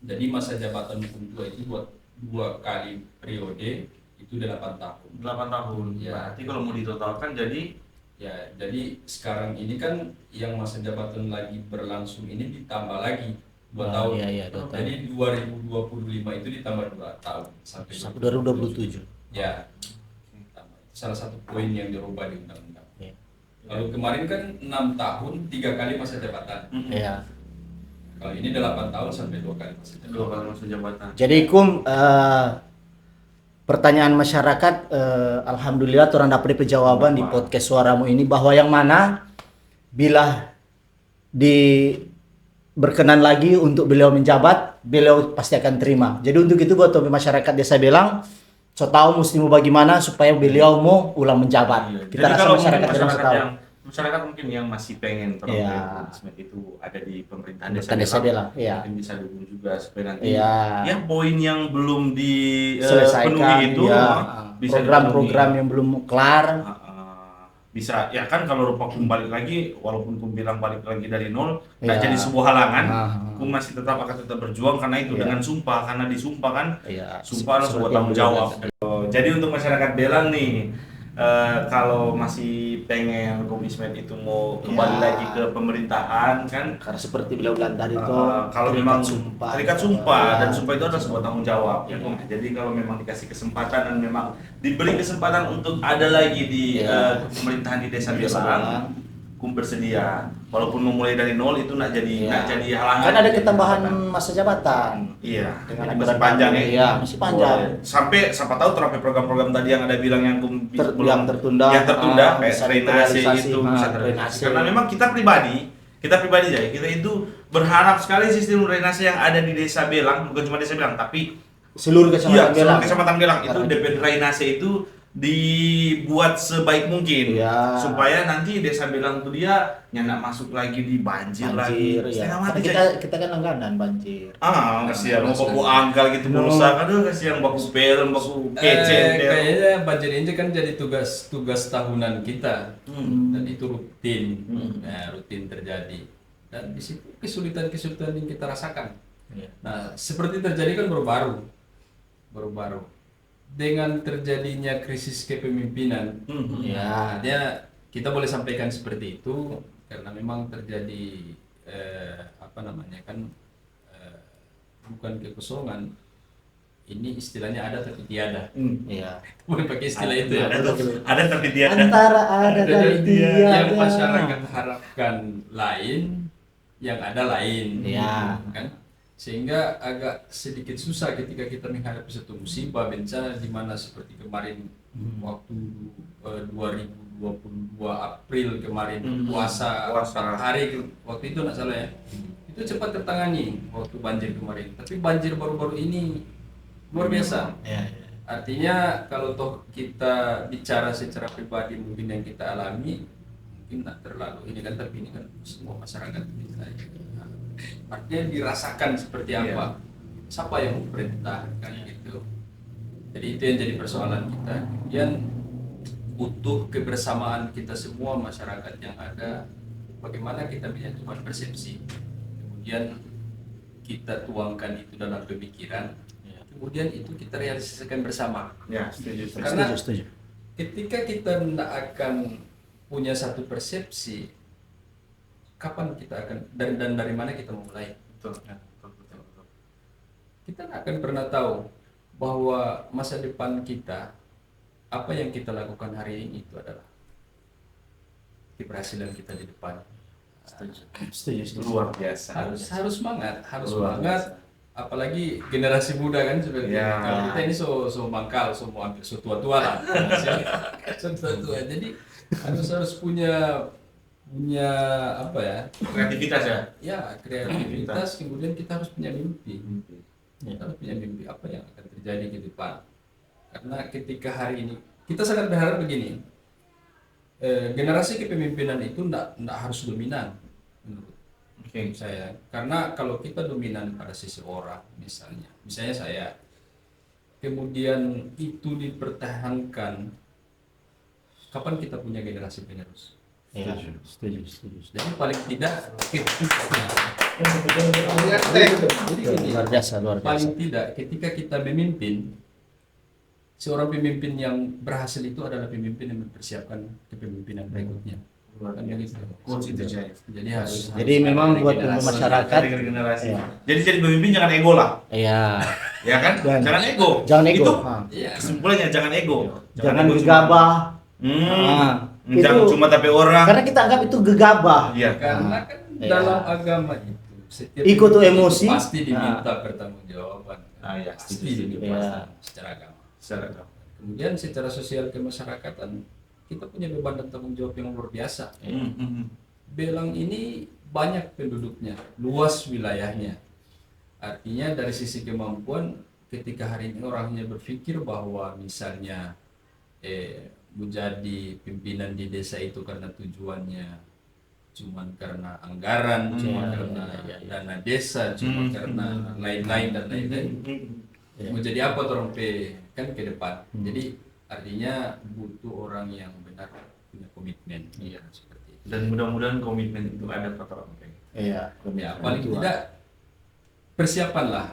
S3: Jadi masa jabatan ketua itu buat 2 kali periode itu 8 tahun.
S1: 8 tahun.
S3: Ya.
S1: Berarti kalau mau ditotalkan jadi
S3: jadi sekarang ini kan yang masa jabatan lagi berlangsung ini ditambah lagi 2 tahun. Jadi 2025 itu ditambah 2 tahun sampai
S2: 2027.
S3: Ya. Salah satu poin yang dirubah di undang-undang. Lalu kemarin kan 6 tahun 3 kali masa jabatan.
S2: Iya.
S3: Kalau ini 8 tahun sampai 2 kali masa jabatan.
S1: 2 kali masa jabatan.
S2: Jadi pertanyaan masyarakat, alhamdulillah orang dapat jawaban di podcast Suaramu ini bahwa yang mana bila berkenan lagi untuk beliau menjabat, beliau pasti akan terima. Jadi untuk itu buat masyarakat desa Belang, so tahu mesti mau bagaimana supaya beliau mau ulang menjabat.
S1: Iya.
S2: Kita
S1: jadi
S2: rasa
S1: kalau
S2: masyarakat Belang so tahu.
S1: yang masyarakat mungkin yang masih pengen program
S2: Iya.
S1: Ismet itu ada di pemerintahan
S2: Desa Belang, ya.
S1: mungkin bisa dukung juga supaya nanti
S2: Iya.
S1: ya poin yang belum
S2: Selesaikan
S1: dipenuhi itu
S2: ya.
S1: bisa
S2: Program-program yang belum kelar.
S1: bisa ya kan kalau rupa kum balik lagi walaupun kum bilang balik lagi dari nol nggak
S2: Iya.
S1: jadi sebuah halangan
S2: Ah.
S1: kum masih tetap akan tetap berjuang karena itu
S2: Iya.
S1: dengan sumpah karena disumpah kan
S2: Iya.
S1: sumpah adalah sebuah
S2: Seperti
S1: tanggung
S2: yang
S1: jawab.
S2: beliau
S1: Jadi untuk masyarakat Belang nih, kalau masih pengen Komismed itu mau kembali
S2: Ya.
S1: lagi ke pemerintahan kan,
S2: Karena seperti beliau bilang tadi itu
S1: kalau memang terikat sumpah
S2: Ya.
S1: dan sumpah itu adalah sebuah tanggung jawab. Ya,
S2: Ya.
S1: Kom. Jadi kalau memang dikasih kesempatan dan memang diberi kesempatan untuk ada lagi di
S2: Ya.
S1: pemerintahan di desa
S2: Desa
S1: Belang,
S2: Belang.
S1: Kum bersedia. Walaupun memulai dari nol itu nak jadi halangan.
S2: Kan ada ketambahan masa jabatan.
S1: Iya,
S2: Dengan
S1: jadi masih
S2: aturan
S1: panjang ya.
S2: baru. Iya, masih panjang.
S1: Sampai siapa tahu terapi program-program tadi yang ada bilang yang
S2: Yang tertunda.
S1: yang tertunda kayak
S2: Bisa
S1: drainase
S2: terrealisasi.
S1: itu bisa
S2: drainase.
S1: terrealisasi. Karena memang kita pribadi ya, kita itu berharap sekali sistem drainase yang ada di Desa Belang, bukan cuma Desa Belang, tapi
S2: seluruh kecamatan Belang.
S1: seluruh kecamatan Belang itu
S2: Karena-
S1: DP drainase itu dibuat sebaik mungkin
S2: Iya.
S1: supaya nanti Desa Belang tuh dia nyandak masuk lagi di banjir lagi.
S2: Banjir, ya.
S1: Setengah
S2: Karena
S1: mati,
S2: kita kan langganan banjir.
S1: kasihan mau baku angkal gitu merusak, aduh kasihan baku pelem, baku kece.
S3: Kayaknya banjir ini kan jadi tugas tahunan kita dan itu rutin, rutin terjadi dan di situ kesulitan yang kita rasakan.
S2: Iya.
S3: Nah, seperti terjadi kan baru-baru dengan terjadinya krisis kepemimpinan.
S2: Ya.
S3: Artinya kita boleh sampaikan seperti itu karena memang terjadi bukan kekosongan. Ini istilahnya ada tapi tiada.
S2: Iya.
S3: Boleh pakai istilah itu ya.
S1: Ada tapi dia
S2: Antara ada dan
S3: Yang
S2: tiada.
S3: masyarakat harapkan lain, yang ada lain.
S2: Iya.
S3: Kan? Sehingga agak sedikit susah ketika kita menghadapi satu musibah bencana di mana seperti kemarin waktu 2022 April kemarin puasa 4 hari waktu itu nggak salah ya, itu cepat tertangani waktu banjir kemarin. Tapi banjir baru-baru ini luar biasa.
S2: Iya.
S3: Artinya kalau toh kita bicara secara pribadi mungkin yang kita alami mungkin tak terlalu ini kan, tapi ini kan semua masyarakat kita. Artinya dirasakan seperti apa, siapa yang memerintah kan gitu. Jadi itu yang jadi persoalan kita. Kemudian butuh kebersamaan kita semua masyarakat yang ada. Bagaimana kita menyatukan persepsi, kemudian kita tuangkan itu dalam pemikiran, kemudian itu kita realisasikan bersama.
S1: Ya, setuju.
S3: Karena
S2: Setuju.
S3: ketika kita tidak akan punya satu persepsi, kapan kita akan dan dari mana kita mulai?
S1: Betul.
S3: Kita tidak akan pernah tahu bahwa masa depan kita, apa yang kita lakukan hari ini itu adalah keberhasilan kita di depan.
S2: Setuju.
S1: Luar biasa.
S3: Harus semangat,
S1: Luar
S3: semangat. Apalagi generasi muda kan seperti
S1: Ya.
S3: kalau kita ini so mangkal, so mau ambil so tua-tua lah. So tua-tua. Jadi harus punya apa ya?
S1: Kreativitas ya.
S3: Ya, kreativitas, kemudian kita harus punya mimpi. Kita harus punya mimpi apa yang akan terjadi ke depan. Karena ketika hari ini kita sangat berharap begini, generasi kepemimpinan itu tidak harus dominan menurut saya. Karena kalau kita dominan pada seseorang, misalnya saya, kemudian itu dipertahankan, kapan kita punya generasi penerus?
S2: Iya. Setuju.
S3: Jadi paling tidak
S2: Luar biasa.
S3: paling tidak ketika kita memimpin, seorang pemimpin yang berhasil itu adalah pemimpin yang mempersiapkan kepemimpinan berikutnya. Kan begitu. Jadi harus
S2: Jadi memang
S3: ada
S2: buat
S3: generasi.
S2: masyarakat.
S1: Generasi.
S2: Iya.
S1: Jadi pemimpin jangan ego lah,
S2: Iya.
S1: ya kan? Jangan ego.
S2: Jangan ego.
S1: Itu
S3: Iya.
S1: kesimpulannya jangan ego.
S2: Jangan
S1: ego
S2: gegabah.
S1: jangan
S2: Itu-
S1: cuma tapi orang.
S2: Karena kita anggap itu gegabah.
S1: Iya.
S3: Karena kan
S2: Iya.
S3: dalam agama itu setiap
S2: Ikut tuh
S3: individu
S2: emosi.
S3: pasti diminta pertanggungjawaban.
S1: Iya,
S3: Pasti
S1: setuju.
S3: diminta secara agama.
S1: Secara
S3: Kemudian secara sosial kemasyarakatan kita punya beban dan tanggung jawab yang luar biasa. Belang ini banyak penduduknya, luas wilayahnya. Artinya dari sisi kemampuan ketika hari ini orangnya berpikir bahwa misalnya menjadi pimpinan di desa itu karena tujuannya cuman karena anggaran, cuma karena dana desa, cuma karena lain-lain dan lain-lain. Mau jadi apa orang kan ke depan. Jadi artinya butuh orang yang benar punya komitmen. Iya, seperti itu.
S1: Dan mudah-mudahan komitmen itu ada pada orang P.
S2: Iya.
S3: Ya, paling tidak persiapan lah.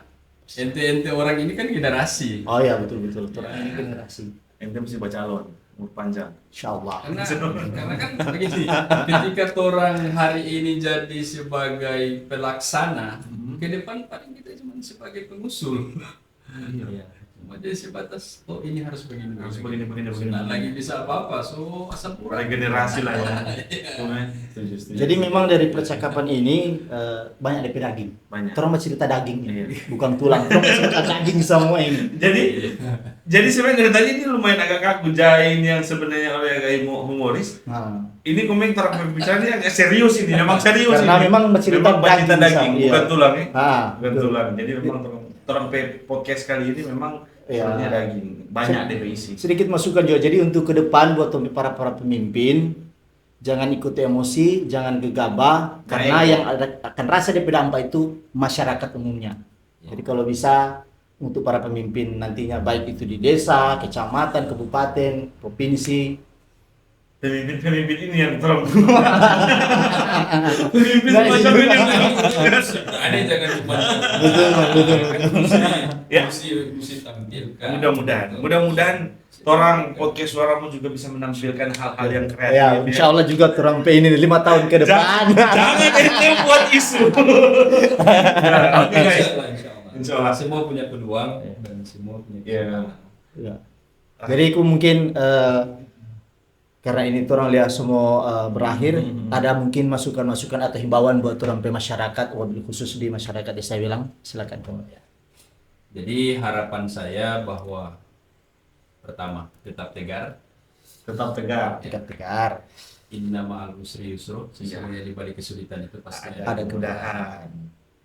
S3: Ente orang ini kan generasi.
S2: Oh iya, betul. Orang ini generasi.
S1: Ente mesti baca calon, umur panjang.
S2: Insyaallah.
S3: Karena kan begini, ketika orang hari ini jadi sebagai pelaksana, ke depan paling kita cuma sebagai pengusul.
S2: Iya.
S3: Cuma jadi sebatas, oh ini harus begini.
S1: Begini.
S3: Nah, lagi bisa apa-apa, so asal pura.
S1: Regenerasi lah ya. Setuju.
S2: Jadi memang dari percakapan ini banyak DP daging.
S1: Banyak.
S2: Terus mau cerita daging,
S1: Iya.
S2: bukan tulang. Terus cerita daging semua ini.
S1: Jadi sebenarnya dari tadi ini lumayan agak kaku Jain yang sebenarnya oleh agak humoris.
S2: Nah.
S1: Ini komeng terang bicara ini agak serius ini, memang serius
S2: Karena
S1: ini.
S2: memang cerita
S1: daging,
S2: iya.
S1: bukan tulang ya. Bukan
S2: betul.
S1: tulang. Jadi memang terang podcast kali ini memang sebenarnya daging. Banyak DPIC.
S2: Sedikit masukan juga. Jadi untuk ke depan buat para pemimpin, jangan ikuti emosi, jangan gegabah, karena yang akan rasa DP dampak itu masyarakat umumnya. Jadi kalau bisa untuk para pemimpin nantinya baik itu di desa, kecamatan, kabupaten, provinsi.
S1: Pemimpin ini yang terang. Pemimpin macam ini.
S3: Ada jangan cuma.
S2: Betul.
S1: Ya.
S3: Mesti tampilkan.
S1: Mudah-mudahan orang podcast suaramu juga bisa menampilkan hal-hal yang kreatif.
S2: Ya, insya Allah juga turang P ini 5 tahun ke depan.
S1: Jangan ente buat isu. Oke guys.
S3: Insya Allah. Semua punya peluang dan semua punya kesempatan.
S2: Ya. Jadi aku mungkin karena ini orang lihat semua berakhir, ada mungkin masukan-masukan atau himbauan buat orang P masyarakat, wabil khusus di masyarakat desa Wilang, silakan.
S3: Jadi harapan saya bahwa pertama tetap tegar. Inna ma'al usri yusra, sesungguhnya di balik kesulitan itu pasti
S1: ada kemudahan.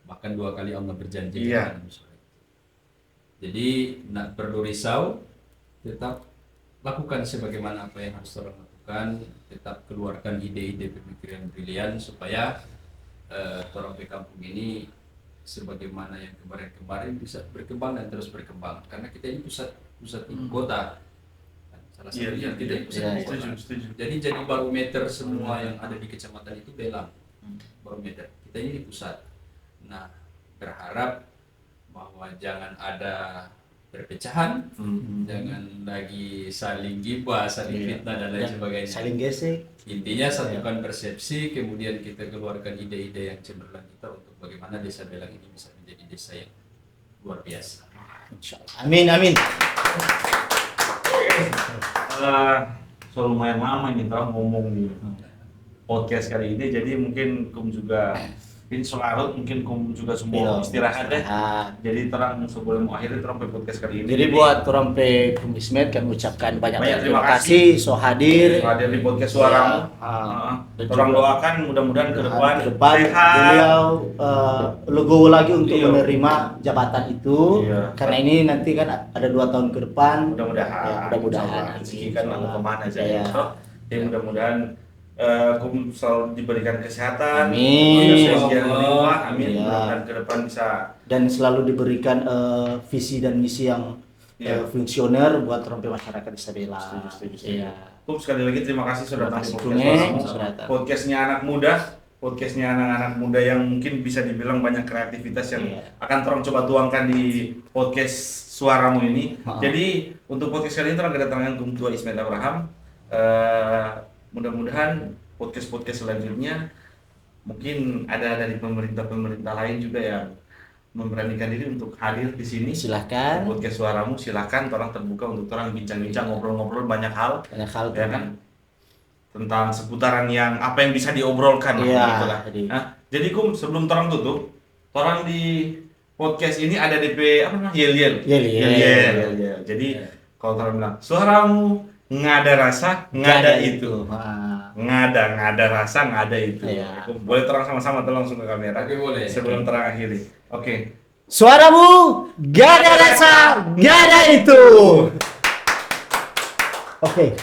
S3: Bahkan 2 kali Allah berjanji.
S1: Iya.
S3: Jadi nak perlu risau, tetap lakukan sebagaimana apa yang harus orang lakukan, tetap keluarkan ide-ide pemikiran brilian supaya orang di kampung ini sebagaimana yang kemarin-kemarin bisa berkembang dan terus berkembang. Karena kita ini pusat ibu kota. Salah satunya kita ini pusat ibu kota.
S1: Setuju.
S3: Jadi barometer semua yang ada di kecamatan itu belang. Barometer. Kita ini di pusat. Nah, berharap bahwa jangan ada perpecahan, jangan lagi saling gibah, saling fitnah dan lain sebagainya.
S2: Saling gesek.
S3: Intinya satukan persepsi, kemudian kita keluarkan ide-ide yang cemerlang kita untuk bagaimana desa Belang ini bisa menjadi desa yang luar biasa.
S2: Insyaallah. Amin.
S1: So lumayan lama ini terang ngomong di podcast kali ini, jadi mungkin kum juga ini soal mungkin kum juga semua istirahat deh. Jadi terang sebelum akhirnya terang podcast kali ini.
S2: Jadi buat orang P Kumismet kami ucapkan banyak terima kasih so hadir
S1: di podcast suaramu. Terang doakan mudah-mudahan ke depan sehat.
S2: Beliau legowo lagi untuk menerima jabatan itu. Karena ini nanti kan ada 2 tahun ke depan.
S1: Mudah-mudahan rezeki kan mau kemana aja. Jadi mudah-mudahan kum selalu diberikan kesehatan, amin. Dan ke depan bisa
S2: dan selalu diberikan visi dan misi yang fungsioner buat rompi masyarakat desa Belang.
S1: Kum sekali lagi terima kasih sudah datang di podcastnya anak muda yang mungkin bisa dibilang banyak kreativitas yang akan terang coba tuangkan di podcast suaramu ini. Jadi untuk podcast kali ini terang kedatangan Kum Tua Ismet Abraham. Mudah-mudahan podcast selanjutnya mungkin ada dari pemerintah lain juga yang memberanikan diri untuk hadir di sini.
S2: Silahkan.
S1: Podcast suaramu silahkan, orang terbuka untuk orang bincang-bincang, ngobrol-ngobrol banyak hal ya kan, tentang seputaran yang apa yang bisa diobrolkan. Jadi Kum sebelum orang tutup, orang di podcast ini ada DP apa namanya yel. Jadi kalau orang bilang suaramu nggak ada rasa, nggak ada itu. Nggak ada rasa, nggak ada itu. Boleh terang sama-sama tuh langsung ke kamera.
S3: Oke, boleh.
S1: Sebelum terang akhiri. Oke.
S2: Suaramu nggak ada rasa, nggak ada itu. Oke.